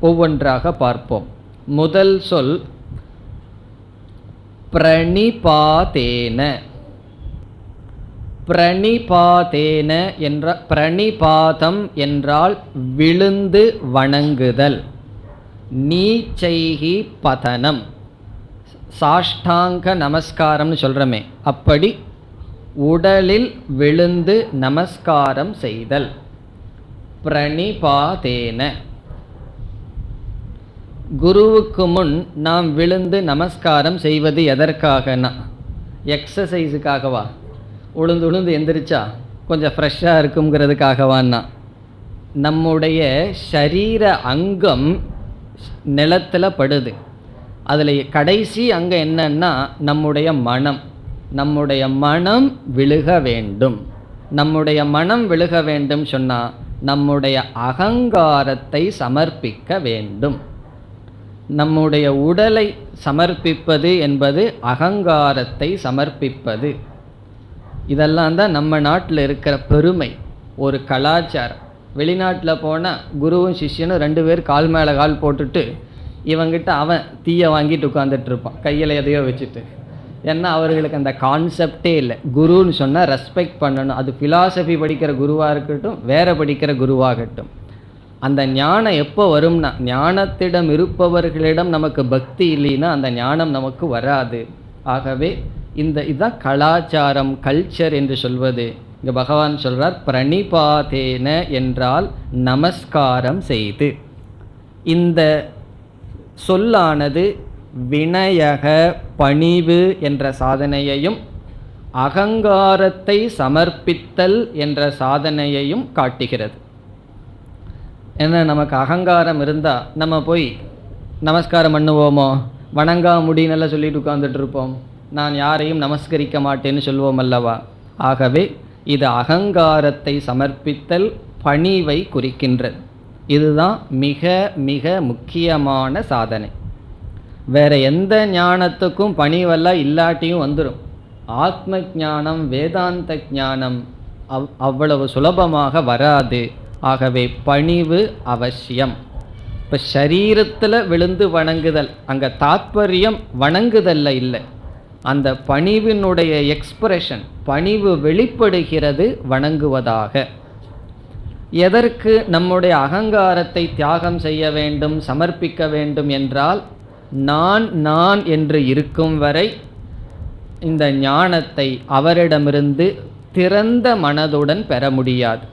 ஒவ்வொன்றாக பார்ப்போம். முதல் சொல் பிரணிபாதேன. பிரணிபாதேன என்ற, பிரணிபாதம் என்றால் விழுந்து வணங்குதல். நீச்சைகி பதனம், சாஷ்டாங்க நமஸ்காரம்னு சொல்கிறோமே, அப்படி உடலில் விழுந்து நமஸ்காரம் செய்தல். பிரணிபாதேன. குருவுக்கு முன் நாம் விழுந்து நமஸ்காரம் செய்வது எதற்காகனா, எக்ஸசைஸுக்காகவா? உளுந்து எந்திரிச்சா கொஞ்சம் ஃப்ரெஷ்ஷாக இருக்குங்கிறதுக்காகவான்னா? நம்முடைய ஷரீர அங்கம் நிலத்தில் படுது, அதில் கடைசி அங்கம் என்னன்னா நம்முடைய மனம். நம்முடைய மனம் விழுக வேண்டும். நம்முடைய மனம் விழுக வேண்டும் சொன்னால் நம்முடைய அகங்காரத்தை சமர்ப்பிக்க வேண்டும். நம்முடைய உடலை சமர்ப்பிப்பது என்பது அகங்காரத்தை சமர்ப்பிப்பது. இதெல்லாம் தான் நம்ம நாட்டில் இருக்கிற பெருமை, ஒரு கலாச்சாரம். வெளிநாட்டில் போனால் குருவும் சிஷ்யனும் 2 பேர் கால் மேலே கால் போட்டுட்டு இவங்கிட்ட அவன் தீயை வாங்கிட்டு உட்காந்துட்டு இருப்பான், கையில் எதையோ வச்சுட்டு. ஏன்னா அவர்களுக்கு அந்த கான்செப்டே இல்லை. குருன்னு சொன்னால் ரெஸ்பெக்ட் பண்ணணும். அது ஃபிலாசபி படிக்கிற குருவாக இருக்கட்டும், வேற படிக்கிற குருவாகட்டும். அந்த ஞானம் எப்போ வரும்னா, ஞானத்திடம் இருப்பவர்களிடம் நமக்கு பக்தி இல்லைன்னா அந்த ஞானம் நமக்கு வராது. ஆகவே இதுதான் கலாச்சாரம், கல்ச்சர் என்று சொல்வது. இங்கே பகவான் சொல்றார் பிரணிபாதேன என்றால் நமஸ்காரம் செய்து. இந்த சொல்லானது வினயக பணிவு என்ற சாதனையையும் அகங்காரத்தை சமர்ப்பித்தல் என்ற சாதனையையும் காட்டுகிறது. ஏன்னா நமக்கு அகங்காரம் இருந்தால் நம்ம போய் நமஸ்காரம் பண்ணுவோமோ? வணங்கா முடினெல்லாம் சொல்லிட்டு உட்கார்ந்துட்டு இருப்போம். நான் யாரையும் நமஸ்கரிக்க மாட்டேன்னு சொல்வோம் அல்லவா? ஆகவே இது அகங்காரத்தை சமர்ப்பித்தல், பணிவை குறிக்கின்றது. இதுதான் மிக மிக முக்கியமான சாதனை. வேற எந்த ஞானத்துக்கும் பணிவெல்லாம் இல்லாட்டியும் வந்துடும். ஆத்ம ஞானம், வேதாந்த ஞானம் அவ்வளவு சுலபமாக வராது. ஆகவே பணிவு அவசியம். இப்போ ஷரீரத்தில் விழுந்து வணங்குதல், அங்கே தாத்பரியம் வணங்குதல்ல இல்லை, அந்த பணிவினுடைய எக்ஸ்பிரஷன், பணிவு வெளிப்படுகிறது வணங்குவதாக. எதற்கு நம்முடைய அகங்காரத்தை தியாகம் செய்ய வேண்டும், சமர்ப்பிக்க வேண்டும் என்றால், நான் என்று இருக்கும் வரை இந்த ஞானத்தை அவரிடமிருந்து திறந்த மனதுடன் பெற முடியாது.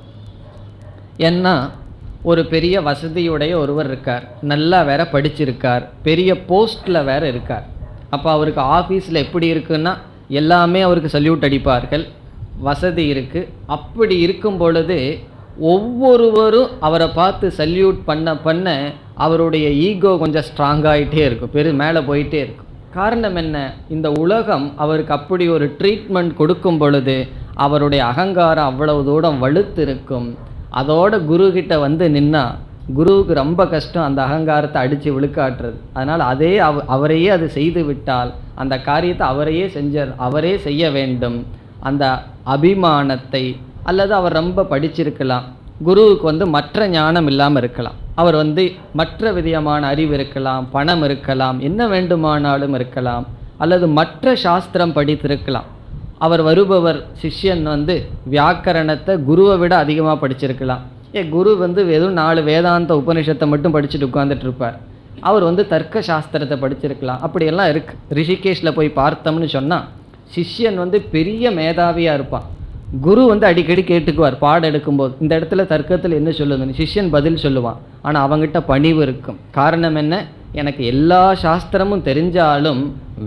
ஏன்னா ஒரு பெரிய வசதியுடைய ஒருவர் இருக்கார், நல்லா வேற படிச்சிருக்கார், பெரிய போஸ்ட்டில் வேற இருக்கார். அப்போ அவருக்கு ஆஃபீஸில் எப்படி இருக்குன்னா எல்லாமே அவருக்கு சல்யூட் அடிப்பார்கள், வசதி இருக்குது. அப்படி இருக்கும் பொழுது ஒவ்வொருவரும் அவரை பார்த்து சல்யூட் பண்ண பண்ண அவருடைய ஈகோ கொஞ்சம் ஸ்ட்ராங்காகிட்டே இருக்கும், மேலே போயிட்டே இருக்கும். காரணம் என்ன? இந்த உலகம் அவருக்கு அப்படி ஒரு ட்ரீட்மெண்ட் கொடுக்கும் பொழுது அவருடைய அகங்காரம் அவ்வளவு தூரம் வலுத்து இருக்கும். அதோட குரு கிட்ட வந்து நின்னா குருவுக்கு ரொம்ப கஷ்டம் அந்த அகங்காரத்தை அடித்து விழுக்காட்டுறது. அதனால் அவரையே அது செய்து விட்டால் அந்த காரியத்தை அவரே செய்ய வேண்டும். அந்த அபிமானத்தை, அல்லது அவர் ரொம்ப படிச்சிருக்கலாம், குருவுக்கு வந்து மற்ற ஞானம் இல்லாமல் இருக்கலாம், அவர் வந்து மற்ற விதமான அறிவு இருக்கலாம், பணம் இருக்கலாம், என்ன வேண்டுமானாலும் இருக்கலாம், அல்லது மற்ற சாஸ்திரம் படித்திருக்கலாம். அவர் வருபவர் சிஷ்யன் வந்து வியாக்கரணத்தை குருவை விட அதிகமாக படிச்சிருக்கலாம். குரு வந்து வெறும் 4 வேதாந்த உபநிஷத்தை மட்டும் படிச்சுட்டு உட்காந்துட்டு இருப்பார். அவர் வந்து தர்க்க சாஸ்திரத்தை படிச்சிருக்கலாம். அப்படியெல்லாம் இருக்குது. ரிஷிகேஷில் போய் பார்த்தோம்னு சொன்னால் சிஷ்யன் வந்து பெரிய மேதாவியாக இருப்பான். குரு வந்து அடிக்கடி கேட்டுக்குவார் பாடம் எடுக்கும்போது, இந்த இடத்துல தர்க்கத்தில் என்ன சொல்லுதுன்னு சிஷ்யன் பதில் சொல்லுவான். ஆனால் அவங்ககிட்ட பணிவு இருக்கும். காரணம் என்ன? எனக்கு எல்லா சாஸ்திரமும் தெரிஞ்சாலும்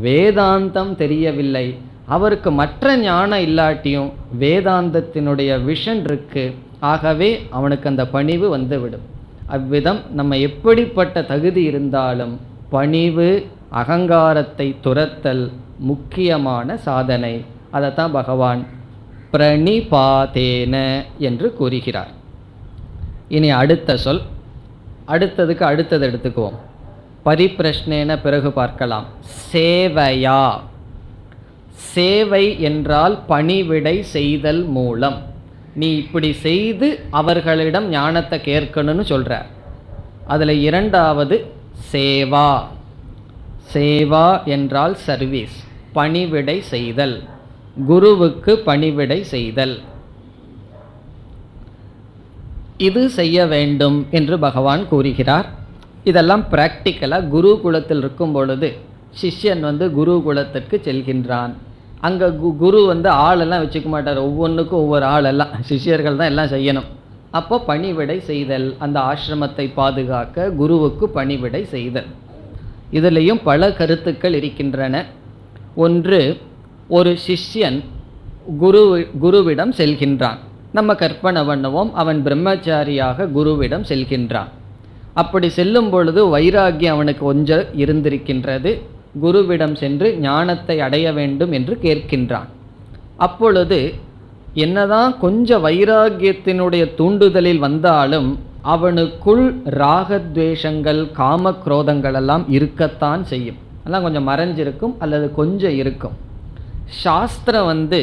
வேதாந்தம் தெரியவில்லை. அவருக்கு மற்ற ஞானம் இல்லாட்டியும் வேதாந்தத்தினுடைய விஷன் இருக்கு. ஆகவே அவனுக்கு அந்த பணிவு வந்துவிடும். அவ்விதம் நம்ம எப்படிப்பட்ட தகுதி இருந்தாலும் பணிவு, அகங்காரத்தை துரத்தல் முக்கியமான சாதனை. அதைத்தான் பகவான் பிரணிபாதேன என்று கூறுகிறார். இனி அடுத்த சொல், அடுத்தது எடுத்துக்குவோம். பரிப்பிரஷ்னேன பிறகு பார்க்கலாம். சேவையா. சேவை என்றால் பணிவிடை செய்தல் மூலம். நீ இப்படி செய்து அவர்களிடம் ஞானத்தை கேட்கணும்னு சொல்கிறார். அதில் இரண்டாவது சேவா. சேவா என்றால் சர்வீஸ், பணிவிடை செய்தல், குருவுக்கு பணிவிடை செய்தல். இது செய்ய வேண்டும் என்று பகவான் கூறுகிறார். இதெல்லாம் பிராக்டிக்கலாக குருகுலத்தில் இருக்கும் பொழுது சிஷ்யன் வந்து குருகுலத்திற்கு செல்கின்றான். அங்கே குரு வந்து ஆளெல்லாம் வச்சுக்க மாட்டார், ஒவ்வொன்றுக்கும் ஒவ்வொரு ஆளெல்லாம் சிஷ்யர்கள் தான் எல்லாம் செய்யணும். அப்போ பணிவிடை செய்தல், அந்த ஆசிரமத்தை பாதுகாக்க குருவுக்கு பணிவிடை செய்தல். இதிலையும் பல கருத்துக்கள் இருக்கின்றன. ஒன்று, ஒரு சிஷ்யன் குருவிடம் செல்கின்றான். நம்ம கற்பனை பண்ணுவோம், அவன் பிரம்மச்சாரியாக குருவிடம் செல்கின்றான். அப்படி செல்லும் பொழுது வைராகியம் அவனுக்கு கொஞ்சம் இருந்திருக்கின்றது. குருவிடம் சென்று ஞானத்தை அடைய வேண்டும் என்று கேட்கின்றான். அப்பொழுது என்னதான் கொஞ்சம் வைராகியத்தினுடைய தூண்டுதலில் வந்தாலும் அவனுக்குள் ராகத்வேஷங்கள், காமக்ரோதங்கள் எல்லாம் இருக்கத்தான் செய்யும். எல்லாம் கொஞ்சம் மறைஞ்சிருக்கும் அல்லது கொஞ்சம் இருக்கும். சாஸ்திரம் வந்து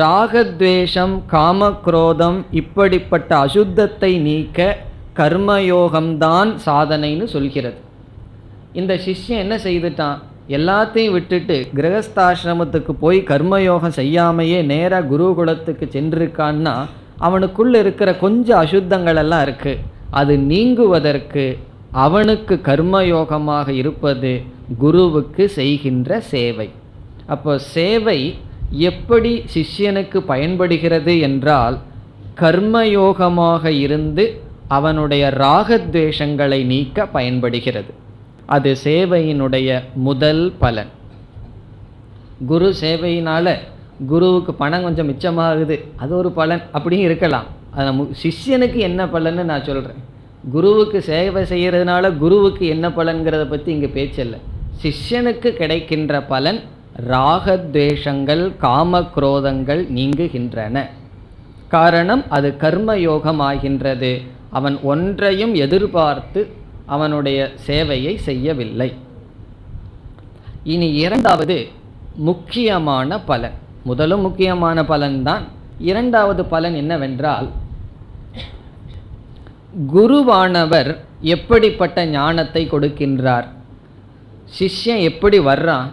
ராகத்வேஷம், காமக்ரோதம் இப்படிப்பட்ட அசுத்தத்தை நீக்க கர்மயோகம்தான் சாதனைன்னு சொல்கிறது. இந்த சிஷ்யன் என்ன செய்துட்டான்? எல்லாத்தையும் விட்டுட்டு கிரகஸ்தாசிரமத்துக்கு போய் கர்மயோகம் செய்யாமையே நேராக குருகுலத்துக்கு சென்றிருக்கான்னா அவனுக்குள்ள இருக்கிற கொஞ்சம் அசுத்தங்கள் எல்லாம் இருக்கு. அது நீங்குவதற்கு அவனுக்கு கர்மயோகமாக இருப்பது குருவுக்கு செய்கின்ற சேவை. அப்போ சேவை எப்படி சிஷ்யனுக்கு பயன்படுகிறது என்றால், கர்மயோகமாக இருந்து அவனுடைய ராகத்வேஷங்களை நீக்க பயன்படுகிறது. அது சேவையினுடைய முதல் பலன். குரு சேவையினால் குருவுக்கு பணம் கொஞ்சம் மிச்சமாகுது, அது ஒரு பலன், அப்படியும் இருக்கலாம். அது சிஷ்யனுக்கு என்ன பலன்னு நான் சொல்கிறேன். குருவுக்கு சேவை செய்கிறதுனால குருவுக்கு என்ன பலன்கிறத பற்றி இங்கே பேச்சில்லை. சிஷ்யனுக்கு கிடைக்கின்ற பலன் ராகத்வேஷங்கள், காமக்ரோதங்கள் நீங்குகின்றன. காரணம் அது கர்மயோகம் ஆகின்றது. அவன் ஒன்றையும் எதிர்பார்த்து அவனுடைய சேவையை செய்யவில்லை. இனி இரண்டாவது முக்கியமான பலன். முதலும் முக்கியமான பலன்தான். இரண்டாவது பலன் என்னவென்றால், குருவானவர் எப்படிப்பட்ட ஞானத்தை கொடுக்கின்றார்? சிஷ்யன் எப்படி வர்றான்?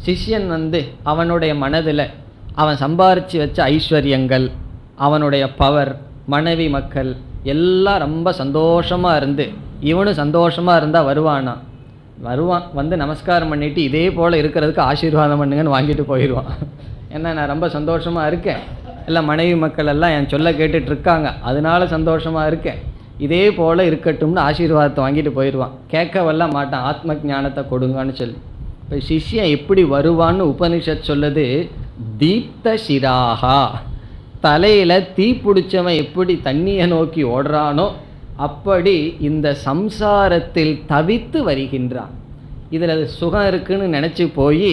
சிஷ்யன் வந்து அவனுடைய மனதில் அவன் சம்பாரித்து வச்ச ஐஸ்வர்யங்கள், அவனுடைய பவர், மனைவி மக்கள் எல்லாம் ரொம்ப சந்தோஷமாக இருந்து, இவனும் சந்தோஷமாக இருந்தால் வருவானா? வருவான். வந்து நமஸ்காரம் பண்ணிவிட்டு இதே போல் இருக்கிறதுக்கு ஆசீர்வாதம் பண்ணுங்கன்னு வாங்கிட்டு போயிடுவான். ஏன்னா நான் ரொம்ப சந்தோஷமாக இருக்கேன், இல்லை மனைவி மக்கள் எல்லாம் என் சொல்ல கேட்டுட்ருக்காங்க, அதனால சந்தோஷமாக இருக்கேன். இதே போல் இருக்கட்டும்னு ஆசீர்வாதத்தை வாங்கிட்டு போயிடுவான். கேட்கவெல்லாம் மாட்டான், ஆத்ம ஞானத்தை கொடுங்கன்னு சொல்லி. இப்போ சிஷ்யன் எப்படி வருவான்னு உபனிஷத் சொல்லுது, தீப்த சிராகா, தலையில் தீ பிடிச்சவன் எப்படி தண்ணியை நோக்கி ஓடுறானோ அப்படி இந்த சம்சாரத்தில் தவித்து வருகின்றான். இதில் சுகம் இருக்குன்னு நினச்சி போய்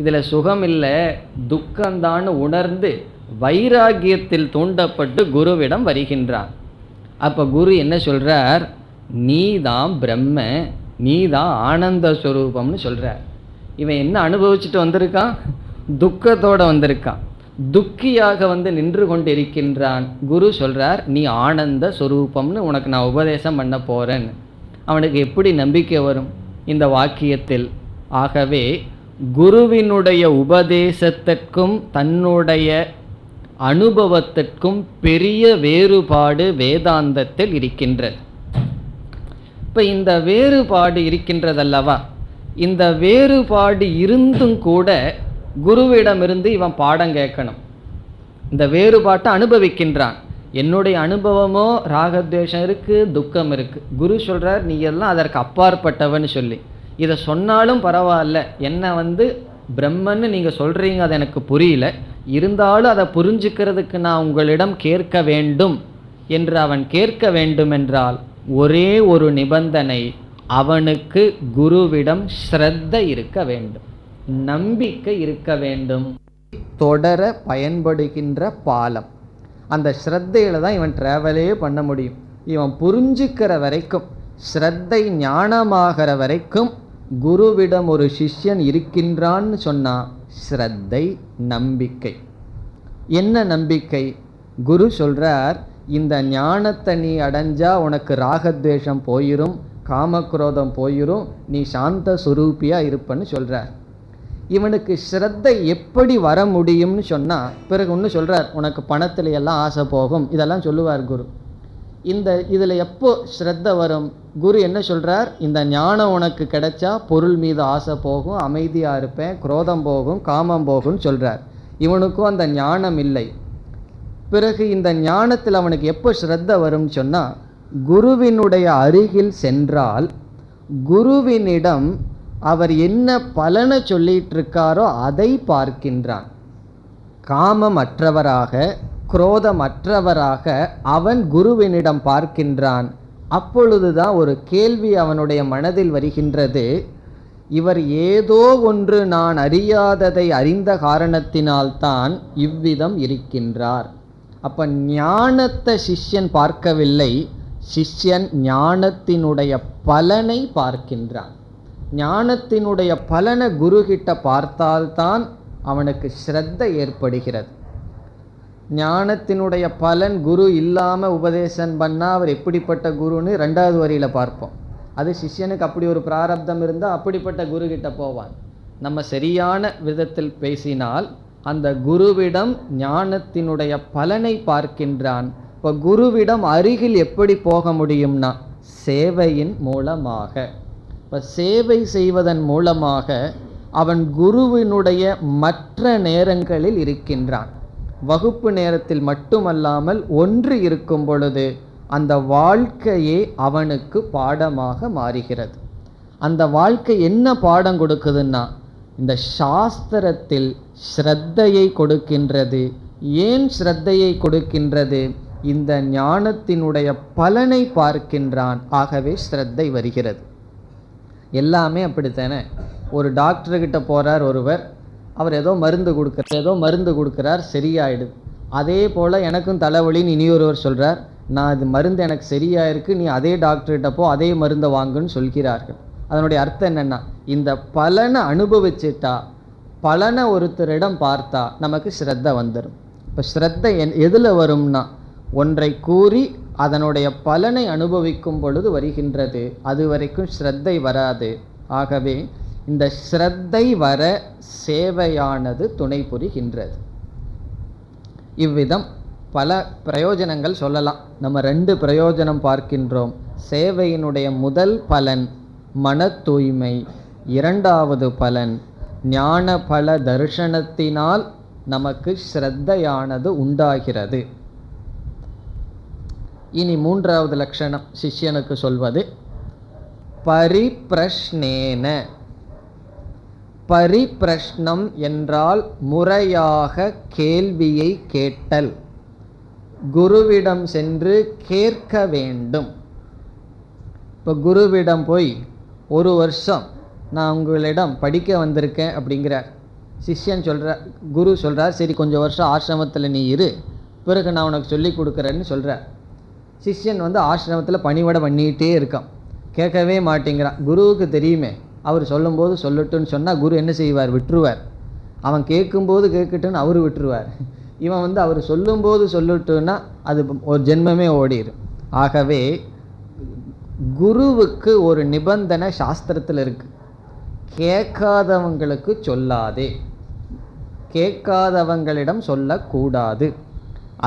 இதில் சுகம் இல்லை துக்கம்தான்னு உணர்ந்து வைராகியத்தில் தூண்டப்பட்டு குருவிடம் வருகின்றான். அப்போ குரு என்ன சொல்கிறார், நீ தான் பிரம்ம, நீ தான் ஆனந்த ஸ்வரூபம்னு சொல்கிறார். இவன் என்ன அனுபவிச்சுட்டு வந்திருக்கான், துக்கத்தோடு வந்திருக்கான், துக்கியாக வந்து நின்று கொண்டு இருக்கின்றான். குரு சொல்கிறார், நீ ஆனந்த ஸ்வரூபம்னு உனக்கு நான் உபதேசம் பண்ண போகிறேன். அவனுக்கு எப்படி நம்பிக்கை வரும் இந்த வாக்கியத்தில்? ஆகவே குருவினுடைய உபதேசத்திற்கும் தன்னுடைய அனுபவத்திற்கும் பெரிய வேறுபாடு வேதாந்தத்தில் இருக்கின்றது. இப்போ இந்த வேறுபாடு இருக்கின்றதல்லவா, இந்த வேறுபாடு இருந்தும் கூட குருவிடமிருந்து இவன் பாடம் கேட்கணும். இந்த வேறுபாட்டை அனுபவிக்கின்றான். என்னுடைய அனுபவமோ ராகத்வேஷம் இருக்குது, துக்கம் இருக்குது. குரு சொல்கிறார், நீ எல்லாம் அதற்கு அப்பாற்பட்டவன்னு சொல்லி. இதை சொன்னாலும் பரவாயில்ல, என்னை வந்து பிரம்மன்னு நீங்கள் சொல்கிறீங்க, அது எனக்கு புரியல, இருந்தாலும் அதை புரிஞ்சுக்கிறதுக்கு நான் உங்களிடம் கேட்க வேண்டும் என்று அவன் கேட்க வேண்டுமென்றால் ஒரே ஒரு நிபந்தனை, அவனுக்கு குருவிடம் ஸ்ரத்த இருக்க வேண்டும், நம்பிக்கை இருக்க வேண்டும். தொடர பயன்படுகின்ற பாலம், அந்த ஸ்ரத்தையில் தான் இவன் ட்ராவலே பண்ண முடியும். இவன் புரிஞ்சுக்கிற வரைக்கும், ஸ்ரத்தை ஞானமாகிற வரைக்கும் குருவிடம் ஒரு சிஷ்யன் இருக்கின்றான்னு சொன்னால் ஸ்ரத்தை நம்பிக்கை. என்ன நம்பிக்கை? குரு சொல்கிறார், இந்த ஞானத்தை நீ அடைஞ்சா உனக்கு ராகத்வேஷம் போயிரும், காமக்ரோதம் போயிரும், நீ சாந்த சுரூபியாக இருப்பன்னு சொல்கிறார். இவனுக்கு ஸ்ரத்தை எப்படி வர முடியும்னு சொன்னால் பிறகு ஒன்று சொல்கிறார், உனக்கு பணத்தில் எல்லாம் ஆசை போகும், இதெல்லாம் சொல்லுவார் குரு. இதில் எப்போ ஸ்ரத்த வரும்? குரு என்ன சொல்கிறார், இந்த ஞானம் உனக்கு கிடைச்சா பொருள் மீது ஆசை போகும், அமைதியாக இருப்பேன், குரோதம் போகும், காமம் போகும்னு சொல்கிறார். இவனுக்கும் அந்த ஞானம் இல்லை. பிறகு இந்த ஞானத்தில் அவனுக்கு எப்போ ஸ்ரத்த வரும்னு சொன்னால், குருவினுடைய அருகில் சென்றால் குருவினிடம் அவர் என்ன பலனை சொல்லிட்டு இருக்காரோ அதை பார்க்கின்றான். காமமற்றவராக குரோதமற்றவராக அவன் குருவினிடம் பார்க்கின்றான். அப்பொழுதுதான் ஒரு கேள்வி அவனுடைய மனதில் வருகின்றது, இவர் ஏதோ ஒன்று நான் அறியாததை அறிந்த காரணத்தினால்தான் இவ்விதம் இருக்கின்றார். அப்போ ஞானத்தை சிஷ்யன் பார்க்கவில்லை, சிஷ்யன் ஞானத்தினுடைய பலனை பார்க்கின்றான். ஞானத்தினுடைய பலனை குருகிட்ட பார்த்தால்தான் அவனுக்கு ஸ்ரத்த ஏற்படுகிறது. ஞானத்தினுடைய பலன் குரு இல்லாமல் உபதேசம் பண்ணால் அவர் எப்படிப்பட்ட குருன்னு 2வது வரியில் பார்ப்போம். அது சிஷ்யனுக்கு அப்படி ஒரு பிராரப்தம் இருந்தால் அப்படிப்பட்ட குருகிட்ட போவான். நம்ம சரியான விதத்தில் பேசினால் அந்த குருவிடம் ஞானத்தினுடைய பலனை பார்க்கின்றான். இப்போ குருவிடம் அருகில் எப்படி போக முடியும்னா சேவையின் மூலமாக. இப்போ சேவை செய்வதன் மூலமாக அவன் குருவினுடைய மற்ற நேரங்களில் இருக்கின்றான். வகுப்பு நேரத்தில் மட்டுமல்லாமல் ஒன்று இருக்கும் பொழுது அந்த வாழ்க்கையே அவனுக்கு பாடமாக மாறுகிறது. அந்த வாழ்க்கை என்ன பாடம் கொடுக்குதுன்னா, இந்த சாஸ்திரத்தில் ஸ்ரத்தையை கொடுக்கின்றது. ஏன் ஸ்ரத்தையை கொடுக்கின்றது? இந்த ஞானத்தினுடைய பலனை பார்க்கின்றான், ஆகவே ஸ்ரத்தை வருகிறது. எல்லாமே அப்படித்தானே. ஒரு டாக்டர்கிட்ட போகிறார் ஒருவர், அவர் ஏதோ மருந்து கொடுக்குறார், சரியாயிடுது. அதே போல் எனக்கும் தலைவலின்னு இனியொருவர் சொல்கிறார், நான் இது மருந்து எனக்கு சரியாயிருக்கு, நீ அதே டாக்டர்கிட்ட போ, அதே மருந்தை வாங்குன்னு சொல்கிறார்கள். அதனுடைய அர்த்தம் என்னென்னா, இந்த பலனை அனுபவிச்சுட்டா, பலனை ஒருத்தரிடம் பார்த்தா நமக்கு ஸ்ரத்த வந்துடும். இப்போ ஸ்ரத்த எதில் வரும்னா, ஒன்றை கூறி அதனுடைய பலனை அனுபவிக்கும் பொழுது வருகின்றது. அது வரைக்கும் ஸ்ரத்தை வராது. ஆகவே இந்த ஸ்ரத்தை வர சேவையானது துணை புரிகின்றது. இவ்விதம் பல பிரயோஜனங்கள் சொல்லலாம். நம்ம 2 பிரயோஜனம் பார்க்கின்றோம். சேவையினுடைய முதல் பலன் மன தூய்மை, 2வது பலன் ஞான பல தரிசனத்தினால் நமக்கு ஸ்ரத்தையானது உண்டாகிறது. இனி மூன்றாவது லட்சணம் சிஷ்யனுக்கு சொல்வது பரிப்ரஷ்னேன. பரிப்ரஷ்னம் என்றால் முறையாக கேள்வியை கேட்டல், குருவிடம் சென்று கேட்க வேண்டும். இப்போ குருவிடம் போய் ஒரு வருஷம் நான் உங்களிடம் படிக்க வந்திருக்கேன் அப்படிங்கிறார். சிஷ்யன் சொல்கிறார், குரு சொல்கிறார், சரி கொஞ்சம் வருஷம் ஆசிரமத்தில் நீ இரு, பிறகு நான் உனக்கு சொல்லி கொடுக்குறேன்னு சொல்கிறார். சிஷ்யன் ஆசிரமத்தில் பணிவிடை பண்ணிகிட்டே இருக்கான், கேட்கவே மாட்டேங்கிறான். குருவுக்கு தெரியுமே, அவர் சொல்லும்போது சொல்லட்டுன்னு சொன்னால் குரு என்ன செய்வார், விட்டுருவார். அவன் கேட்கும்போது கேட்கட்டுன்னு அவர் விட்டுருவார். இவன் அவர் சொல்லும்போது சொல்லட்டுன்னா அது ஒரு ஜென்மமே ஓடிடும். ஆகவே குருவுக்கு ஒரு நிபந்தனை சாஸ்திரத்தில் இருக்கு, கேட்காதவங்களுக்கு சொல்லாதே, கேட்காதவங்களிடம் சொல்லக்கூடாது.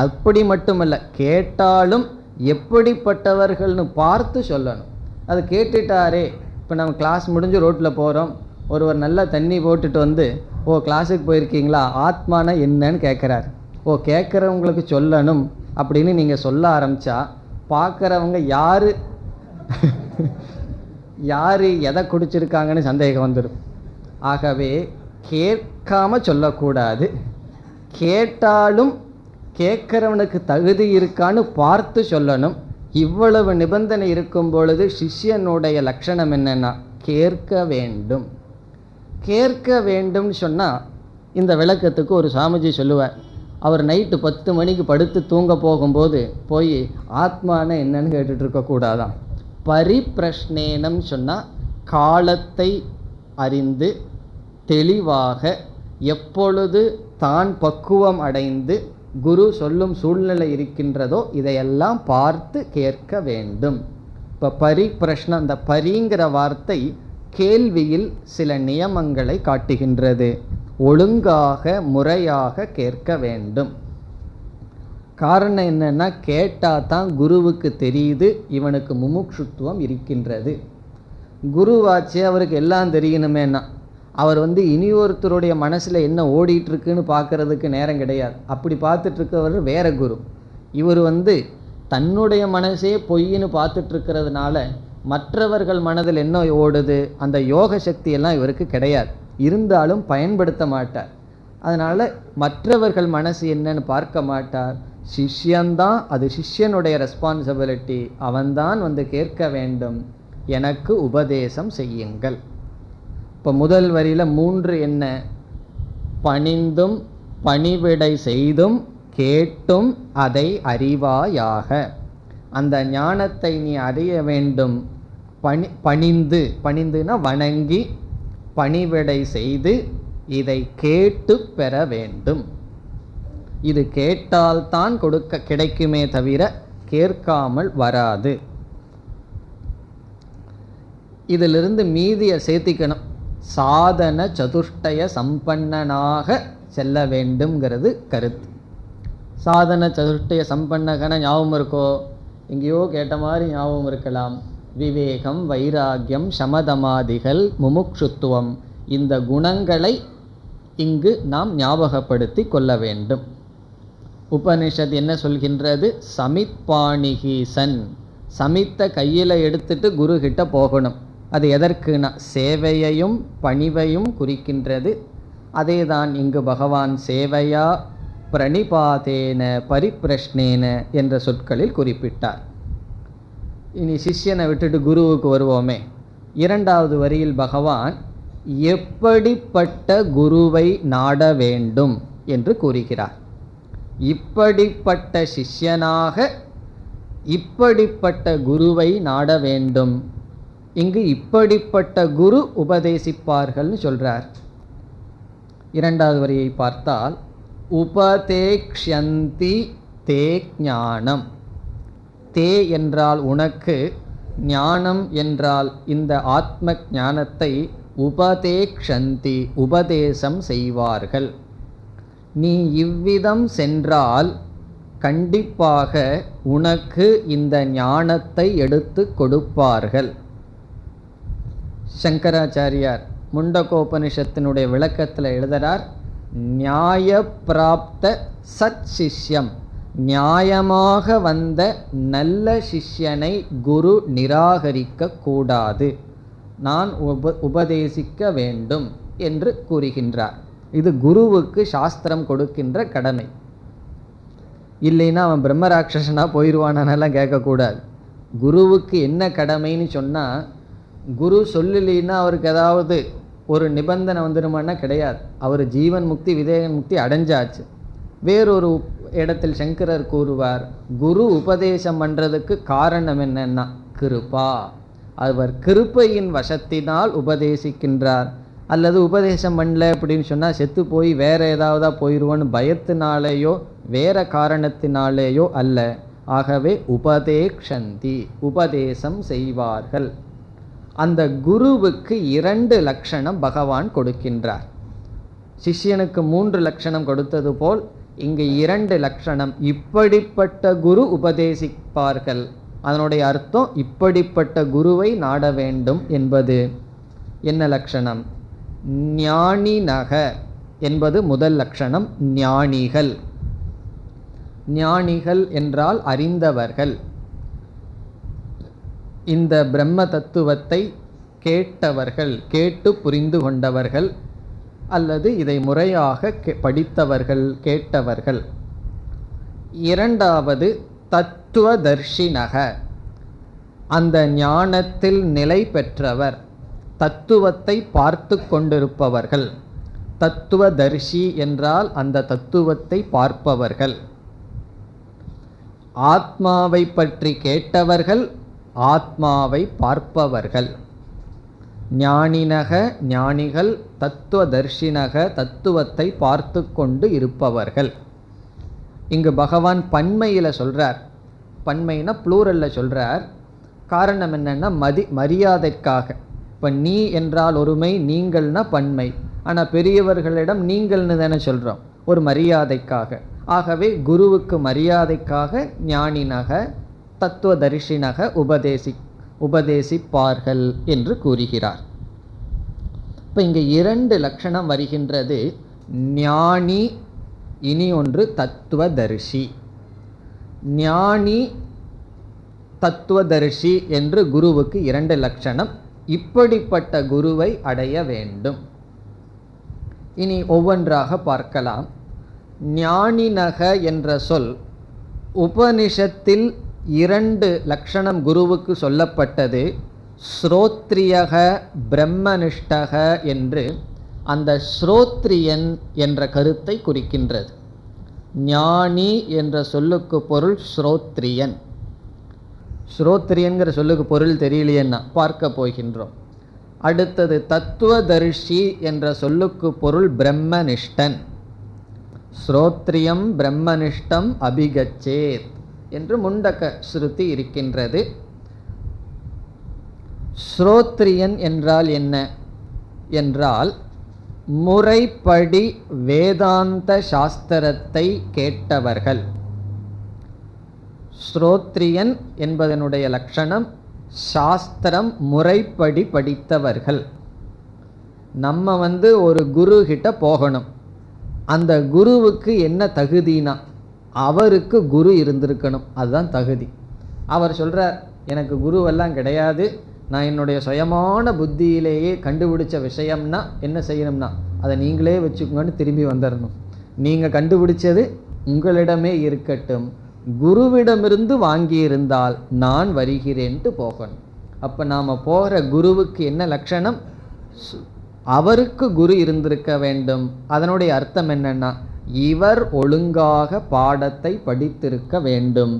அப்படி மட்டுமல்ல, கேட்டாலும் எப்படிப்பட்டவர்கள்னு பார்த்து சொல்லணும். அது கேட்டுட்டாரே, இப்போ நம்ம கிளாஸ் முடிஞ்சு ரோட்டில் போகிறோம், ஒருவர் நல்லா தண்ணி போட்டுட்டு ஓ கிளாஸுக்கு போயிருக்கீங்களா, ஆத்மானா என்னன்னு கேட்குறாரு. ஓ கேட்குறவங்களுக்கு சொல்லணும் அப்படின்னு நீங்கள் சொல்ல ஆரம்பித்தா பார்க்குறவங்க யார் எதை குடிச்சிருக்காங்கன்னு சந்தேகம் வந்துடும். ஆகவே கேட்காம சொல்லக்கூடாது, கேட்டாலும் கேட்குறவனுக்கு தகுதி இருக்கான்னு பார்த்து சொல்லணும். இவ்வளவு நிபந்தனை இருக்கும் பொழுது சிஷ்யனுடைய லட்சணம் என்னன்னா கேட்க வேண்டும். கேட்க வேண்டும் சொன்னால் இந்த விளக்கத்துக்கு ஒரு சாமிஜி சொல்லுவார். அவர் நைட்டு 10 மணிக்கு படுத்து தூங்க போகும்போது போய் ஆத்மான என்னன்னு கேட்டுட்டு இருக்கக்கூடாதான். பரிப்ரஷ்னேனம் சொன்னால் காலத்தை அறிந்து தெளிவாக எப்பொழுது தான் பக்குவம் அடைந்து குரு சொல்லும் சூழ்நிலை இருக்கின்றதோ இதையெல்லாம் பார்த்து கேட்க வேண்டும். இப்போ பரிப்ரஷ்னம், அந்த பரிங்கிற வார்த்தை கேள்வியில் சில நியமங்களை காட்டுகின்றது. ஒழுங்காக முறையாக கேட்க வேண்டும். காரணம் என்னன்னா, கேட்டால் தான் குருவுக்கு தெரியுது இவனுக்கு முமுட்சுத்துவம் இருக்கின்றது. குருவாச்சே அவருக்கு எல்லாம் தெரியணுமேனா, அவர் இனி ஒருத்தருடைய மனசில் என்ன ஓடிட்டுருக்குன்னு பார்க்கறதுக்கு நேரம் கிடையாது. அப்படி பார்த்துட்ருக்கவர் வேற குரு. இவர் தன்னுடைய மனசே பொய்ன்னு பார்த்துட்ருக்கிறதுனால மற்றவர்கள் மனதில் என்ன ஓடுது அந்த யோக சக்தியெல்லாம் இவருக்கு கிடையாது. இருந்தாலும் பயன்படுத்த மாட்டார். அதனால் மற்றவர்கள் மனசு என்னன்னு பார்க்க மாட்டார். சிஷ்யன்தான், அது சிஷ்யனுடைய ரெஸ்பான்சிபிலிட்டி. அவன்தான் கேட்க வேண்டும், எனக்கு உபதேசம் செய்யுங்கள். இப்போ முதல் வரியில் 3 என்ன, பணிந்தும் பணிவிடை செய்தும் கேட்டும் அதை அறிவாயாக. அந்த ஞானத்தை நீ அறிய வேண்டும். பணிந்துனா வணங்கி, பணிவிடை செய்து இதை கேட்டு பெற வேண்டும். இது கேட்டால்தான் கிடைக்குமே தவிர கேட்காமல் வராது. இதிலிருந்து மீதியை சேர்த்திக்கணும். சாதன சதுஷ்டய சம்பன்னனாக செல்ல வேண்டும்ங்கிறது கருத்து. சாதன சதுஷ்டய சம்பன்னகன ஞாபகம் இருக்கோ? எங்கேயோ கேட்ட மாதிரி ஞாபகம் இருக்கலாம். விவேகம், வைராகியம், சமதமாதிகள், முமுட்சுத்துவம், இந்த குணங்களை இங்கு நாம் ஞாபகப்படுத்தி கொள்ள வேண்டும். உபனிஷத் என்ன சொல்கின்றது? சமித்பாணிகி சன், சமித்த கையில் எடுத்துட்டு குரு கிட்ட போகணும். அது எதற்குனா சேவையையும் பணிவையும் குறிக்கின்றது. அதேதான் இங்கு பகவான் சேவையா பிரணிபாதேன பரிப்ரஷ்னேன என்ற சொற்களில் குறிப்பிட்டார். இனி சிஷ்யனை விட்டுட்டு குருவுக்கு வருவோமே. 2வது வரியில் பகவான் எப்படிப்பட்ட குருவை நாட வேண்டும் என்று கூறுகிறார். இப்படிப்பட்ட சிஷ்யனாக இப்படிப்பட்ட குருவை நாட வேண்டும். இங்கு இப்படிப்பட்ட குரு உபதேசிப்பார்கள்னு சொல்றார். 2வது வரியை பார்த்தால் உபதேக்ஷ்யந்தி தே ஞானம். தே என்றால் உனக்கு, ஞானம் என்றால் இந்த ஆத்ம ஞானத்தை உபதேக்ஷந்தி உபதேசம் செய்வார்கள். நீ இவ்விதம் சென்றால் கண்டிப்பாக உனக்கு இந்த ஞானத்தை எடுத்து கொடுப்பார்கள். சங்கராச்சாரியார் முண்டகோபனிஷத்தினுடைய விளக்கத்தில் எழுதுகிறார், நியாய பிராப்த சத் சிஷ்யம், நியாயமாக வந்த நல்ல சிஷ்யனை குரு நிராகரிக்க கூடாது, நான் உபதேசிக்க வேண்டும் என்று கூறுகின்றார். இது குருவுக்கு சாஸ்திரம் கொடுக்கின்ற கடமை. இல்லைன்னா அவன் பிரம்மராட்சசனா போயிடுவானெல்லாம் கேட்கக்கூடாது. குருவுக்கு என்ன கடமைன்னு சொன்னால், குரு சொல்லலைன்னா அவருக்கு ஏதாவது ஒரு நிபந்தனை வந்துடுமான்னா கிடையாது. அவர் ஜீவன் முக்தி விதேக முக்தி அடைஞ்சாச்சு. வேறொரு இடத்தில் சங்கரர் கூறுவார், குரு உபதேசம் பண்ணுறதுக்கு காரணம் என்னன்னா கிருபா. அவர் கிருபையின் வசத்தினால் உபதேசிக்கின்றார். அல்லது உபதேசம் பண்ணல அப்படின்னு சொன்னால் செத்து போய் வேற ஏதாவது போயிடுவோன்னு பயத்தினாலேயோ வேற காரணத்தினாலேயோ அல்ல. ஆகவே உபதேக்ஷந்தி, உபதேசம் செய்வார்கள். அந்த குருவுக்கு 2 லட்சணம் பகவான் கொடுக்கின்றார். சிஷ்யனுக்கு 3 லட்சணம் கொடுத்தது போல் இங்கு 2 லட்சணம். இப்படிப்பட்ட குரு உபதேசிப்பார்கள். அதனுடைய அர்த்தம் இப்படிப்பட்ட குருவை நாட வேண்டும் என்பது. என்ன லட்சணம்? ஞானிநக என்பது முதல் லட்சணம். ஞானிகள். ஞானிகள் என்றால் அறிந்தவர்கள். இந்த பிரம்ம தத்துவத்தை கேட்டவர்கள், கேட்டு புரிந்து கொண்டவர்கள், அல்லது இதை முறையாக படித்தவர்கள், கேட்டவர்கள். இரண்டாவது தத்துவதர்ஷினக, அந்த ஞானத்தில் நிலை பெற்றவர், தத்துவத்தை பார்த்து கொண்டிருப்பவர்கள். தத்துவதர்ஷி என்றால் அந்த தத்துவத்தை பார்ப்பவர்கள். ஆத்மாவை பற்றி கேட்டவர்கள், ஆத்மாவை பார்ப்பவர்கள். ஞானினக ஞானிகள், தத்துவதர்ஷினக தத்துவத்தை பார்த்து கொண்டு இருப்பவர்கள். இங்கு பகவான் பன்மையில் சொல்றார். பன்மைனா ப்ளூரல்ல சொல்றார். காரணம் என்னன்னா மரியாதைக்காக. இப்போ நீ என்றால் ஒருமை, நீங்கள்னா பன்மை. ஆனால் பெரியவர்களிடம் நீங்கள்னு தானே சொல்கிறோம், ஒரு மரியாதைக்காக. ஆகவே குருவுக்கு மரியாதைக்காக ஞானினக தத்துவதரிசினக உபதேசிப்பார்கள் என்று கூறுகிறார். இப்போ இங்கே 2 லட்சணம் வருகின்றது. ஞானி, இனி ஒன்று தத்துவதரிசி. ஞானி தத்துவதரிசி என்று குருவுக்கு 2 லட்சணம். இப்படிப்பட்ட குருவை அடைய வேண்டும். இனி ஒவ்வொன்றாக பார்க்கலாம். ஞானினக என்ற சொல் உபனிஷத்தில் 2 லட்சணம் குருவுக்கு சொல்லப்பட்டது. ஸ்ரோத்ரியக பிரம்மனிஷ்டக என்று அந்த ஸ்ரோத்ரியன் என்ற கருத்தை குறிக்கின்றது. ஞானி என்ற சொல்லுக்கு பொருள் ஸ்ரோத்ரியன். ஸ்ரோத்ரியன்கிற சொல்லுக்கு பொருள் தெரியலையேன்னா பார்க்க போகின்றோம். அடுத்தது தத்துவதர்ஷி என்ற சொல்லுக்கு பொருள் பிரம்மனிஷ்டன். ஸ்ரோத்ரியம் பிரம்மனிஷ்டம் அபிகச்சேத் என்று முண்டக ஸ்ருதி இருக்கின்றது. ஸ்ரோத்ரியன் என்றால் என்ன என்றால், முறைப்படி வேதாந்த சாஸ்திரத்தை கேட்டவர்கள். ஸ்ரோத்ரியன் என்பதனுடைய லட்சணம் சாஸ்திரம் முறைப்படி படித்தவர்கள். நம்ம ஒரு குரு கிட்ட போகணும். அந்த குருவுக்கு என்ன தகுதினா, அவருக்கு குரு இருந்திருக்கணும், அதுதான் தகுதி. அவர் சொல்கிறார், எனக்கு குருவெல்லாம் கிடையாது, நான் என்னுடைய சுயமான புத்தியிலேயே கண்டுபிடிச்ச விஷயம்னா என்ன செய்யணும்னா அதை நீங்களே வச்சுக்கோங்கன்னு திரும்பி வந்துடணும். நீங்கள் கண்டுபிடிச்சது உங்களிடமே இருக்கட்டும், குருவிடமிருந்து வாங்கியிருந்தால் நான் வருகிறேன்ட்டு போகணும். அப்போ நாம் போகிற குருவுக்கு என்ன லட்சணம்? அவருக்கு குரு இருந்திருக்க வேண்டும். அதனுடைய அர்த்தம் என்னன்னா, இவர் ஒழுங்காக பாடத்தை படித்திருக்க வேண்டும்,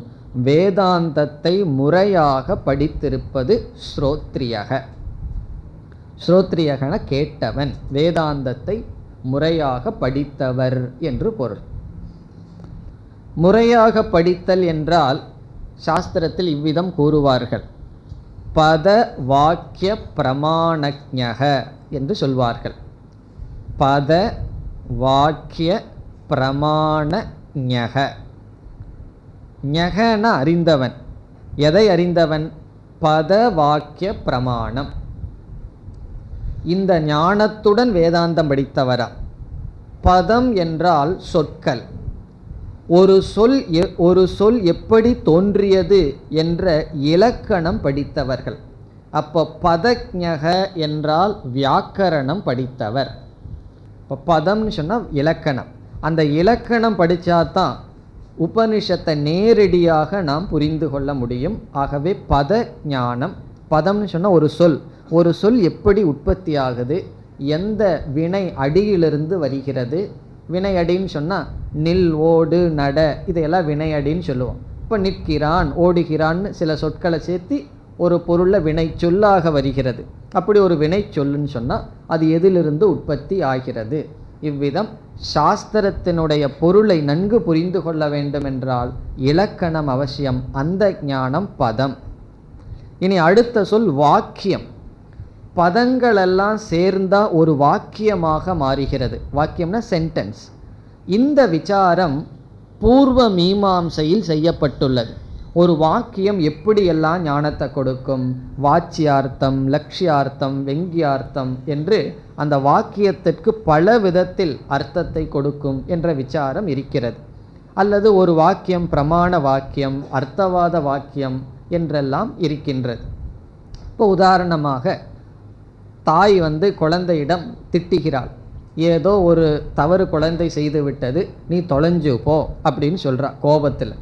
வேதாந்தத்தை முறையாக படித்திருப்பது ஸ்ரோத்ரியக. ஸ்ரோத்ரியகன கேட்டவன், வேதாந்தத்தை முறையாக படித்தவர் என்று பொருள். முறையாக படித்தல் என்றால் சாஸ்திரத்தில் இவ்விதம் கூறுவார்கள், பத வாக்கிய பிரமாணஜ்ஞக என்று சொல்வார்கள். பத வாக்கிய பிரமாணஜ்ஞக. ஞகன அறிந்தவன். எதை அறிந்தவன்? பத வாக்கிய பிரமாணம். இந்த ஞானத்துடன் வேதாந்தம் படித்தவரா? பதம் என்றால் சொற்கள், ஒரு சொல் எப்படி தோன்றியது என்ற இலக்கணம் படித்தவர்கள். அப்போ பதஜ்ஞக என்றால் வியாக்கரணம் படித்தவர். இப்போ பதம்னு சொன்னால் இலக்கணம். அந்த இலக்கணம் படித்தாதான் உபனிஷத்தை நேரடியாக நாம் புரிந்து கொள்ள முடியும். ஆகவே பத ஞானம். பதம்னு சொன்னால் ஒரு சொல் எப்படி உற்பத்தி ஆகுது, எந்த வினை அடியிலிருந்து வருகிறது. வினை அடின்னு சொன்னால் நில், ஓடு, நட, இதையெல்லாம் வினை அடின்னு சொல்லுவோம். இப்போ நிற்கிறான், ஓடுகிறான்னு சில சொற்களை சேர்த்து ஒரு பொருளில் வினை சொல்லாக வருகிறது. அப்படி ஒரு வினை சொல்லுன்னு சொன்னால் அது எதிலிருந்து உற்பத்தி ஆகிறது. இவ்விதம் சாஸ்திரத்தினுடைய பொருளை நன்கு புரிந்து கொள்ள வேண்டும் என்றால் இலக்கணம் அவசியம். அந்த ஞானம் பதம். இனி அடுத்த சொல் வாக்கியம். பதங்களெல்லாம் சேர்ந்தா ஒரு வாக்கியமாக மாறுகிறது. வாக்கியம்னா சென்டென்ஸ். இந்த விசாரம் பூர்வ மீமாம்சையில் செய்யப்பட்டுள்ளது. ஒரு வாக்கியம் எப்படியெல்லாம் ஞானத்தை கொடுக்கும், வாச்சியார்த்தம், லட்சியார்த்தம், வெங்கியார்த்தம் என்று அந்த வாக்கியத்திற்கு பல விதத்தில் அர்த்தத்தை கொடுக்கும் என்ற விசாரம் இருக்கிறது. அல்லது ஒரு வாக்கியம் பிரமாண வாக்கியம், அர்த்தவாத வாக்கியம் என்றெல்லாம் இருக்கின்றது. இப்போ உதாரணமாக தாய் குழந்தையிடம் திட்டுகிறாள். ஏதோ ஒரு தவறு குழந்தை செய்து விட்டது, நீ தொலைஞ்சு போ அப்படின்னு சொல்கிறா கோபத்தில்.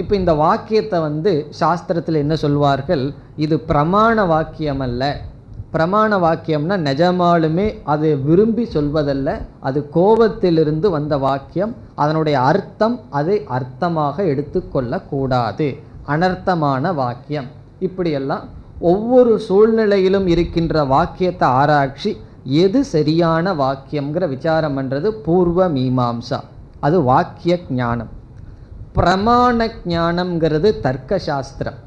இப்போ இந்த வாக்கியத்தை சாஸ்திரத்தில் என்ன சொல்வார்கள், இது பிரமாண வாக்கியம் அல்ல. பிரமாண வாக்கியம்னா நிஜமாலுமே அது விரும்பி சொல்வதல்ல, அது கோபத்திலிருந்து வந்த வாக்கியம். அதனுடைய அர்த்தம் அதை அர்த்தமாக எடுத்துக்கொள்ளக்கூடாது, அனர்த்தமான வாக்கியம். இப்படியெல்லாம் ஒவ்வொரு சூழ்நிலையிலும் இருக்கின்ற வாக்கியத்தை ஆராய்ச்சி எது சரியான வாக்கியம்ங்கிற விசாரம் பண்ணுறது பூர்வ மீமாம்சா. அது வாக்கிய ஞானம். பிரமாண ஞானம்ங்கிறது தர்க்க சாஸ்திரம்.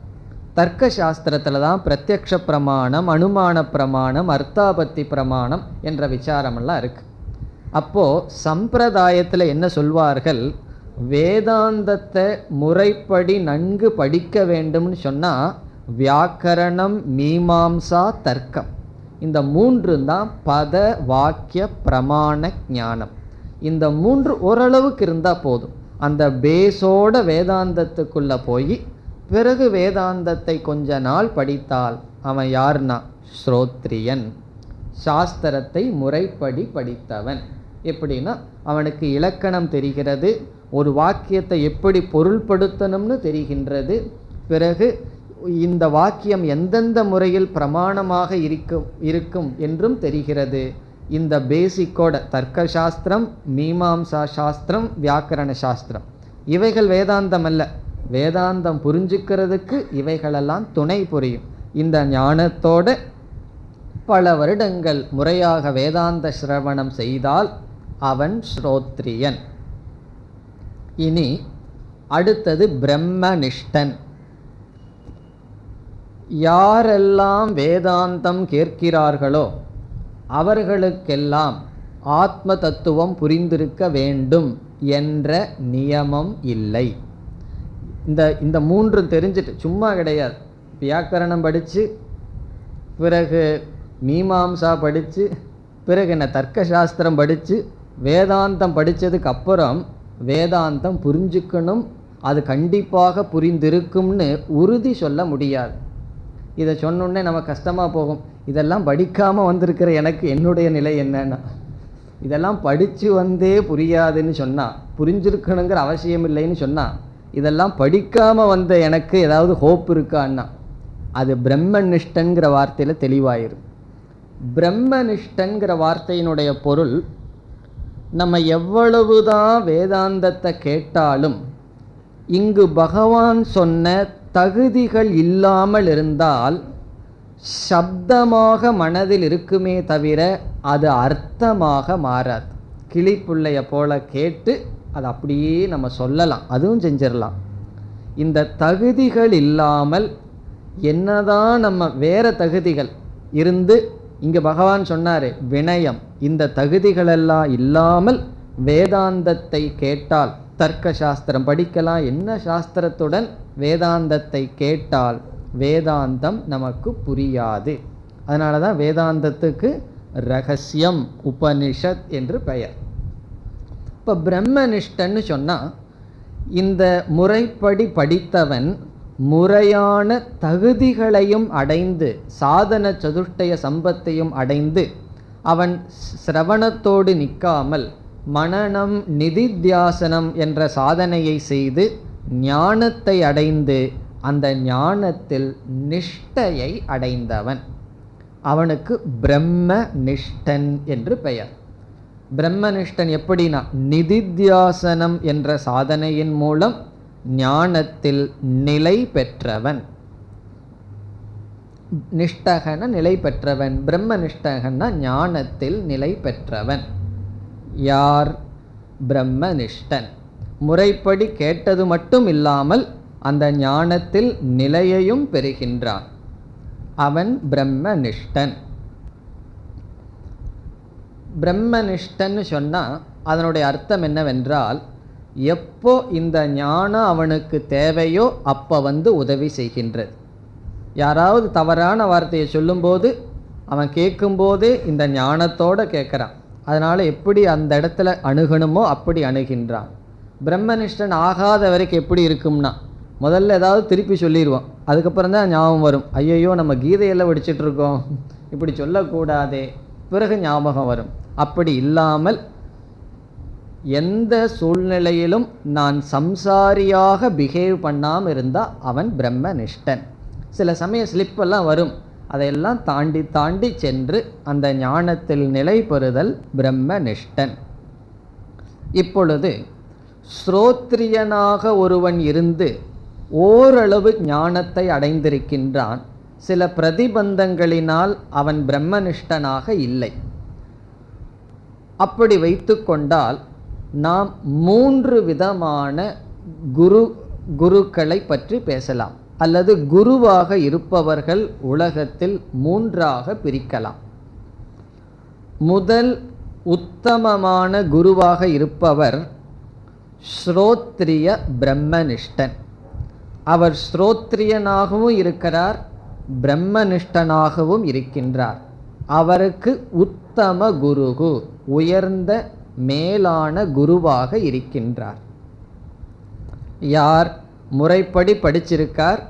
தர்க்க சாஸ்திரத்தில் தான் பிரத்யக்ஷ பிரமாணம், அனுமான பிரமாணம், அர்த்தாபத்தி பிரமாணம் என்ற விசாரமெல்லாம் இருக்குது. அப்போது சம்பிரதாயத்தில் என்ன சொல்வார்கள், வேதாந்தத்தை முறைப்படி நன்கு படிக்க வேண்டும்னு சொன்னால் வியாக்கரணம், மீமாம்சா, தர்க்கம், இந்த மூன்று தான் பத வாக்கிய பிரமாண ஞானம். இந்த மூன்று ஓரளவுக்கு இருந்தால் போதும். அந்த பேஸோட வேதாந்தத்துக்குள்ளே போய் பிறகு வேதாந்தத்தை கொஞ்ச நாள் படித்தால் அவன் யார்னா ஸ்ரோத்ரியன், சாஸ்திரத்தை முறைப்படி படித்தவன். எப்படின்னா அவனுக்கு இலக்கணம் தெரிகிறது, ஒரு வாக்கியத்தை எப்படி பொருள்படுத்தணும்னு தெரிகின்றது, பிறகு இந்த வாக்கியம் எந்தெந்த முறையில் பிரமாணமாக இருக்கும் என்றும் தெரிகிறது. இந்த பேசிக்கோட தர்க்க சாஸ்திரம், மீமாம்சா சாஸ்திரம், வியாக்கரண சாஸ்திரம் இவைகள் வேதாந்தம் அல்ல. வேதாந்தம் புரிஞ்சுக்கிறதுக்கு இவைகளெல்லாம் துணை புரியும். இந்த ஞானத்தோட பல வருடங்கள் முறையாக வேதாந்த சிரவணம் செய்தால் அவன் ஸ்ரோத்ரியன். இனி அடுத்தது பிரம்மனிஷ்டன். யாரெல்லாம் வேதாந்தம் கேட்கிறார்களோ அவர்களுக்கெல்லாம் ஆத்ம தத்துவம் புரிந்திருக்க வேண்டும் என்ற நியமம் இல்லை. இந்த மூன்று தெரிஞ்சிட்டு சும்மா கிடையாது. வியாக்கரணம் படித்து, பிறகு மீமாம்சா படித்து, பிறகு என்ன தர்க்க சாஸ்திரம் படித்து, வேதாந்தம் படித்ததுக்கு அப்புறம் வேதாந்தம் புரிஞ்சுக்கணும், அது கண்டிப்பாக புரிந்திருக்கும்னு உறுதி சொல்ல முடியாது. இதை சொன்னோடனே நம்ம கஷ்டமாக போகும். இதெல்லாம் படிக்காமல் வந்திருக்கிற எனக்கு என்னுடைய நிலை என்னன்னா, இதெல்லாம் படித்து வந்தே புரியாதுன்னு சொன்னால், புரிஞ்சிருக்கணுங்கிற அவசியம் இல்லைன்னு சொன்னால், இதெல்லாம் படிக்காமல் வந்த எனக்கு ஏதாவது ஹோப் இருக்கான்னா அது பிரம்மனிஷ்டன்கிற வார்த்தையில் தெளிவாயிரும். பிரம்மனிஷ்டன்கிற வார்த்தையினுடைய பொருள், நம்ம எவ்வளவுதான் வேதாந்தத்தை கேட்டாலும் இங்கு பகவான் சொன்ன தகுதிகள் இல்லாமல் இருந்தால் சப்தமாக மனதில் இருக்குமே தவிர அது அர்த்தமாக மாறாது. கிளிப்புள்ளைய போல கேட்டு அது அப்படியே நம்ம சொல்லலாம், அதுவும் செஞ்சிடலாம். இந்த தகுதிகள் இல்லாமல் என்னதான் நம்ம வேற தகுதிகள் இருந்து, இங்கே பகவான் சொன்னார் வினயம், இந்த தகுதிகளெல்லாம் இல்லாமல் வேதாந்தத்தை கேட்டால், தர்க்க சாஸ்திரம் படிக்கலாம், என்ன சாஸ்திரத்துடன் வேதாந்தத்தை கேட்டால் வேதாந்தம் நமக்கு புரியாது. அதனால தான் வேதாந்தத்துக்கு ரகசியம் உபனிஷத் என்று பெயர். இப்போ பிரம்மனிஷ்டன்னு சொன்னால் இந்த முறைப்படி படித்தவன் முறையான தகுதிகளையும் அடைந்து சாதன சதுஷ்டய சம்பத்தையும் அடைந்து அவன் சிரவணத்தோடு நிற்காமல் மனனம் நிதித்தியாசனம் என்ற சாதனையை செய்து ஞானத்தை அடைந்து அந்த ஞானத்தில் நிஷ்டையை அடைந்தவன் அவனுக்கு பிரம்ம நிஷ்டன் என்று பெயர். பிரம்மனிஷ்டன் எப்படின்னா நிதித்தியாசனம் என்ற சாதனையின் மூலம் ஞானத்தில் நிலை பெற்றவன். நிஷ்டகன நிலை பெற்றவன், பிரம்மனிஷ்டகன்னா ஞானத்தில் நிலை பெற்றவன். யார்? பிரம்மனிஷ்டன். முறைப்படி கேட்டது மட்டும் இல்லாமல் அந்த ஞானத்தில் நிலையையும் பெறுகின்றான். அவன் பிரம்மனிஷ்டன். பிரம்மனிஷ்டன் சொன்னால் அதனுடைய அர்த்தம் என்னவென்றால், எப்போ இந்த ஞானம் அவனுக்கு தேவையோ அப்போ உதவி செய்கின்றது. யாராவது தவறான வார்த்தையை சொல்லும்போது அவன் கேட்கும்போதே இந்த ஞானத்தோடு கேட்குறான். அதனால் எப்படி அந்த இடத்துல அணுகணுமோ அப்படி அணுகின்றான். பிரம்மனிஷ்டன் ஆகாத வரைக்கும் எப்படி இருக்கும்னா, முதல்ல ஏதாவது திருப்பி சொல்லிடுவோம், அதுக்கப்புறம் தான் ஞாபகம் வரும், ஐயையோ நம்ம கீதையெல்லாம் படிச்சிட்ருக்கோம், இப்படி சொல்லக்கூடாதே, பிறகு ஞாபகம் வரும். அப்படி இல்லாமல் எந்த சூழ்நிலையிலும் நான் சம்சாரியாக பிஹேவ் பண்ணாமல் இருந்தால் அவன் பிரம்மனிஷ்டன். சில சமய ஸ்லிப்பெல்லாம் வரும், அதையெல்லாம் தாண்டி தாண்டி சென்று அந்த ஞானத்தில் நிலை பெறுதல் பிரம்மனிஷ்டன். இப்பொழுது ஸ்ரோத்ரியனாக ஒருவன் இருந்து ஓரளவு ஞானத்தை அடைந்திருக்கின்றான். சில பிரதிபந்தங்களினால் அவன் பிரம்மனிஷ்டனாக இல்லை. அப்படி வைத்து கொண்டால் நாம் 3 விதமான குருக்களை பற்றி பேசலாம், அல்லது குருவாக இருப்பவர்கள் உலகத்தில் 3ஆக பிரிக்கலாம். முதல் உத்தமமான குருவாக இருப்பவர் ஸ்ரோத்ரிய பிரம்மனிஷ்டன். அவர் ஸ்ரோத்ரியனாகவும் இருக்கிறார், பிரம்மனிஷ்டனாகவும் இருக்கின்றார். அவருக்கு உத்தம குருகு, உயர்ந்த மேலான குருவாக இருக்கின்றார். யார்? முறைப்படி படிச்சிருக்கார்,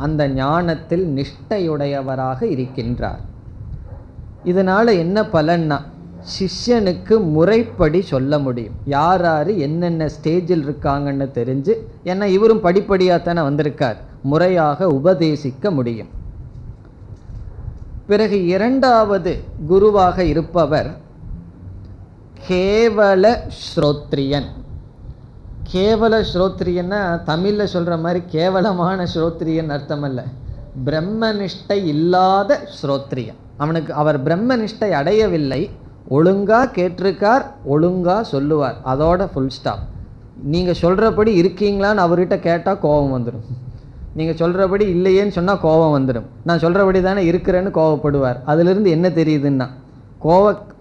அந்த ஞானத்தில் நிஷ்டையுடையவராக இருக்கின்றார். இதனால் என்ன பலன்னா, சிஷ்யனுக்கு முறைப்படி சொல்ல முடியும், யார் யார் என்னென்ன ஸ்டேஜில் இருக்காங்கன்னு தெரிஞ்சு. ஏன்னா இவரும் படிப்படியாக தானே வந்திருக்கார், முறையாக உபதேசிக்க முடியும். பிறகு 2வது குருவாக இருப்பவர் கேவல ஸ்ரோத்ரியன். கேவல ஸ்ரோத்ரியன்னா தமிழில் சொல்கிற மாதிரி கேவலமான ஸ்ரோத்ரியன் அர்த்தம் அல்ல, பிரம்மனிஷ்டை இல்லாத ஸ்ரோத்ரியன். அவர் பிரம்மனிஷ்டை அடையவில்லை, ஒழுங்காக கேட்டிருக்கார், ஒழுங்காக சொல்லுவார், அதோட ஃபுல் ஸ்டாப். நீங்கள் சொல்கிறபடி இருக்கீங்களான்னு அவர்கிட்ட கேட்டால் கோபம் வந்துடும், நீங்கள் சொல்கிறபடி இல்லையேன்னு சொன்னால் கோபம் வந்துடும். நான் சொல்கிறபடி தானே இருக்கிறேன்னு கோவப்படுவார். அதிலிருந்து என்ன தெரியுதுன்னா,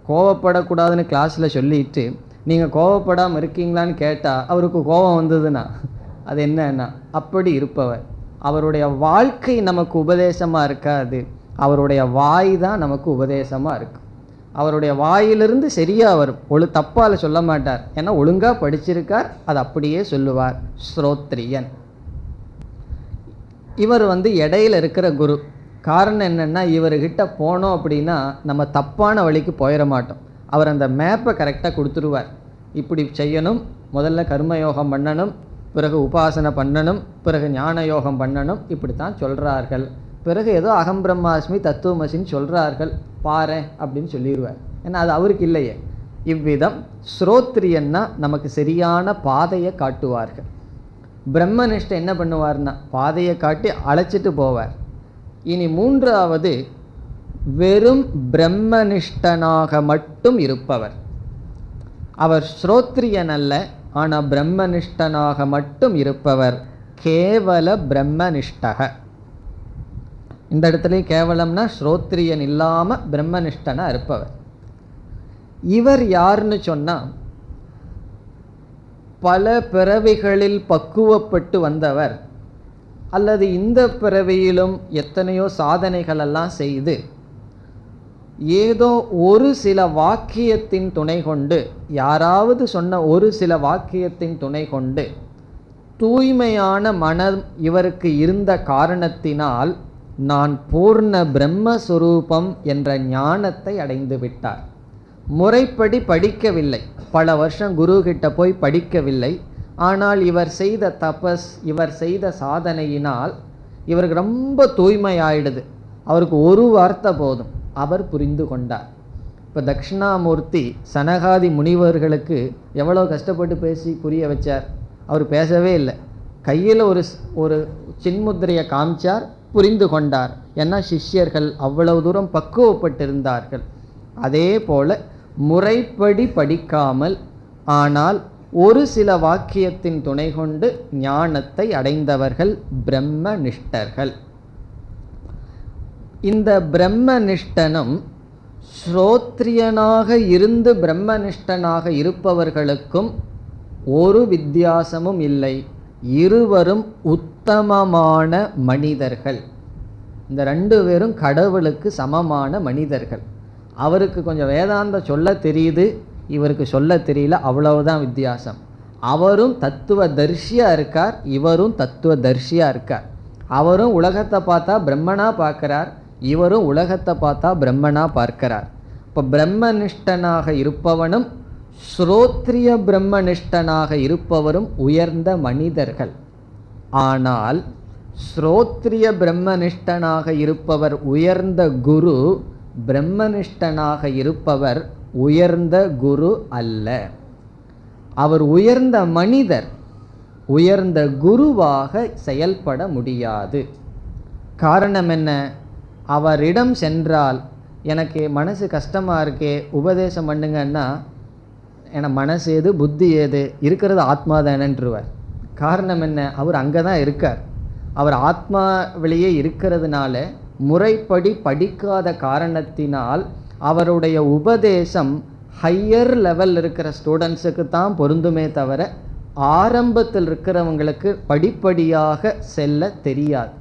கோவப்படக்கூடாதுன்னு கிளாஸில் சொல்லிட்டு நீங்கள் கோவப்படாமல் இருக்கீங்களான்னு கேட்டால் அவருக்கு கோபம் வந்ததுன்னா அது என்னன்னா, அப்படி இருப்பவர். அவருடைய வாழ்க்கை நமக்கு உபதேசமாக இருக்காது, அவருடைய வாய் தான் நமக்கு உபதேசமாக இருக்கும். அவருடைய வாயிலிருந்து சரியாக வரும், தப்பால் சொல்ல மாட்டார். ஏன்னா ஒழுங்காக படிச்சிருக்கார், அது அப்படியே சொல்லுவார். ஸ்ரோத்ரியன். இவர் இடையில இருக்கிற குரு. காரணம் என்னென்னா, இவர்கிட்ட போனோம் அப்படின்னா நம்ம தப்பான வழிக்கு போயிட மாட்டோம். அவர் அந்த மேப்பை கரெக்டாக கொடுத்துருவார். இப்படி செய்யணும், முதல்ல கர்மயோகம் பண்ணணும், பிறகு உபாசனை பண்ணணும், பிறகு ஞான யோகம் பண்ணணும், இப்படி தான் சொல்கிறார்கள். பிறகு ஏதோ அகம் பிரம்மாஸ்மி தத்துவமசின்னு சொல்கிறார்கள், பாரு அப்படின்னு சொல்லிடுவார். ஏன்னா அது அவருக்கு இல்லையே. இவ்விதம் ஸ்ரோத்ரியன்னா நமக்கு சரியான பாதையை காட்டுவார்கள். பிரம்மனிஷ்ட என்ன பண்ணுவார்னா பாதையை காட்டி அழைச்சிட்டு போவார். இனி 3வது வெறும் பிரம்மனிஷ்டனாக மட்டும் இருப்பவர். அவர் ஸ்ரோத்ரியன் அல்ல, ஆனால் பிரம்மனிஷ்டனாக மட்டும் இருப்பவர் கேவல பிரம்மனிஷ்டக. இந்த இடத்துலையும் கேவலம்னா ஸ்ரோத்ரியன் இல்லாமல் பிரம்மனிஷ்டனாக இருப்பவர். இவர் யாருன்னு சொன்னால், பல பிறவிகளில் பக்குவப்பட்டு வந்தவர், அல்லது இந்த பிறவியிலும் எத்தனையோ சாதனைகளெல்லாம் செய்து ஏதோ ஒரு சில வாக்கியத்தின் துணை கொண்டு, யாராவது சொன்ன ஒரு சில வாக்கியத்தின் துணை கொண்டு தூய்மையான மனம் இவருக்கு இருந்த காரணத்தினால் நான் பூர்ண பிரம்மஸ்வரூபம் என்ற ஞானத்தை அடைந்து விட்டார். முறைப்படி படிக்கவில்லை, பல வருஷம் குரு கிட்ட போய் படிக்கவில்லை. ஆனால் இவர் செய்த தபஸ், இவர் செய்த சாதனையினால் இவருக்கு ரொம்ப தூய்மையாயிடுது. அவருக்கு ஒரு வார்த்தை போதும், அவர் புரிந்து கொண்டார். இப்போ தட்சிணாமூர்த்தி சனகாதி முனிவர்களுக்கு எவ்வளோ கஷ்டப்பட்டு பேசி புரிய வச்சார். அவர் பேசவே இல்லை, கையில் ஒரு சின்முத்திரையை காமிச்சார், புரிந்து கொண்டார். ஏன்னா சிஷ்யர்கள் அவ்வளவு தூரம் பக்குவப்பட்டிருந்தார்கள். அதே போல முறைப்படி படிக்காமல் ஆனால் ஒரு சில வாக்கியத்தின் துணை கொண்டு ஞானத்தை அடைந்தவர்கள் பிரம்மனிஷ்டர்கள். இந்த பிரம்மனிஷ்டனும் ஸ்ரோத்ரியனாக இருந்து பிரம்மனிஷ்டனாக இருப்பவர்களுக்கும் ஒரு வித்தியாசமும் இல்லை. இருவரும் உத்தமமான மனிதர்கள். இந்த ரெண்டு பேரும் கடவுளுக்கு சமமான மனிதர்கள். அவருக்கு கொஞ்சம் வேதாந்த சொல்ல தெரியுது, இவருக்கு சொல்ல தெரியல, அவ்வளவுதான் வித்தியாசம். அவரும் தத்துவ தரிசியாக இருக்கார், இவரும் தத்துவ தரிசியாக இருக்கார். அவரும் உலகத்தை பார்த்தா பிரம்மனா பார்க்கிறார், இவரும் உலகத்தை பார்த்தா பிரம்மனா பார்க்கிறார். இப்போ பிரம்மனிஷ்டனாக இருப்பவனும் ஸ்ரோத்ரிய பிரம்மனிஷ்டனாக இருப்பவரும் உயர்ந்த மனிதர்கள். ஆனால் ஸ்ரோத்ரிய பிரம்மனிஷ்டனாக இருப்பவர் உயர்ந்த குரு, பிரம்மனிஷ்டனாக இருப்பவர் உயர்ந்த குரு அல்ல. அவர் உயர்ந்த மனிதர், உயர்ந்த குருவாக செயல்பட முடியாது. காரணம் என்ன? அவரிடம் சென்றால் எனக்கு மனசு கஷ்டமாக இருக்கே, உபதேசம் பண்ணுங்கன்னா, ஏன்னா மனசு ஏது புத்தி ஏது, இருக்கிறது ஆத்மா தானன்றுவார். காரணம் என்ன? அவர் அங்கே தான் இருக்கார். அவர் ஆத்மாவிலேயே இருக்கிறதுனால முறைப்படி படிக்காத காரணத்தினால் அவருடைய உபதேசம் ஹையர் லெவல் இருக்கிற ஸ்டூடெண்ட்ஸுக்கு தான் பொருந்துமே தவிர ஆரம்பத்தில் இருக்கிறவங்களுக்கு படிப்படியாக செல்ல தெரியாது.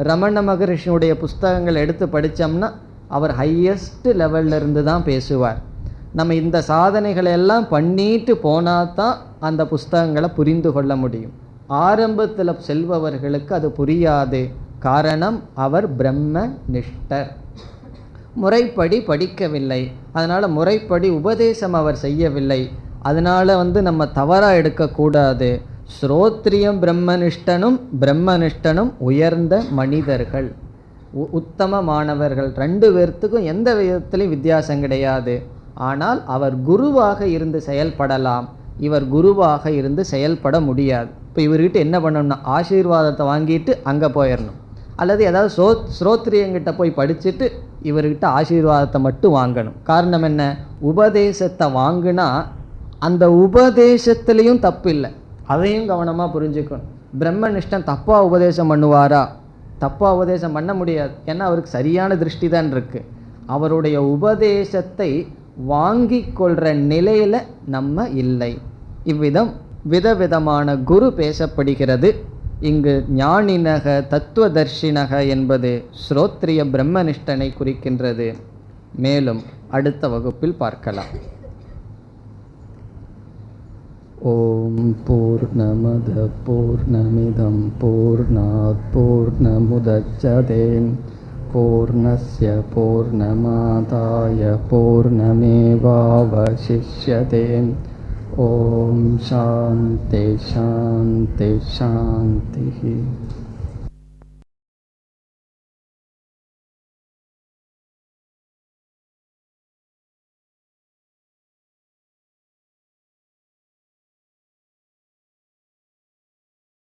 ரமண மகரிஷியுடைய புஸ்தகங்கள் எடுத்து படித்தோம்னா அவர் ஹையஸ்ட் லெவல்ல இருந்து தான் பேசுவார். நம்ம இந்த சாதனைகளை எல்லாம் பண்ணிட்டு போனால் தான் அந்த புஸ்தகங்களை புரிந்து கொள்ள முடியும். ஆரம்பத்தில் செல்பவர்களுக்கு அது புரியாது. காரணம், அவர் பிரம்ம நிஷ்டர், முறைப்படி படிக்கவில்லை. அதனால் முறைப்படி உபதேசம் அவர் செய்யவில்லை. அதனால் நம்ம தவறாக எடுக்கக்கூடாது. ஸ்ரோத்ரியம் பிரம்மனிஷ்டனும் உயர்ந்த மனிதர்கள், உத்தமமானவர்கள். ரெண்டு பேர்த்துக்கும் எந்த விதத்திலையும் வித்தியாசம் கிடையாது. ஆனால் அவர் குருவாக இருந்து செயல்படலாம், இவர் குருவாக இருந்து செயல்பட முடியாது. இப்போ இவர்கிட்ட என்ன பண்ணணும்னா ஆசீர்வாதத்தை வாங்கிட்டு அங்கே போயிடணும், அல்லது ஏதாவது ஸ்ரோத்ரியங்கிட்ட போய் படிச்சுட்டு இவர்கிட்ட ஆசீர்வாதத்தை மட்டும் வாங்கணும். காரணம் என்ன? உபதேசத்தை வாங்கினா அந்த உபதேசத்துலேயும் தப்பு இல்லை, அதையும் கவனமாக புரிஞ்சுக்கணும். பிரம்மனிஷ்டன் தப்பாக உபதேசம் பண்ணுவாரா? தப்பாக உபதேசம் பண்ண முடியாது. ஏன்னா அவருக்கு சரியான திருஷ்டி தான் இருக்குது. அவருடைய உபதேசத்தை வாங்கி கொள்கிற நிலையில் நம்ம இல்லை. இவ்விதம் விதவிதமான குரு பேசப்படுகிறது. இங்கு ஞானினக தத்துவதர்ஷினக என்பது ஸ்ரோத்ரிய பிரம்மனிஷ்டனை குறிக்கின்றது. மேலும் அடுத்த வகுப்பில் பார்க்கலாம். ஓம் பூர்ணமத பூர்ணமிதம் பூர்ணாத் பூர்ணமுதச்யதே பூர்ணஸ்ய பூர்ணமாதாய பூர்ணமேவாவசிஷ்யதே. ஓம் சாந்தி சாந்தி சாந்தி.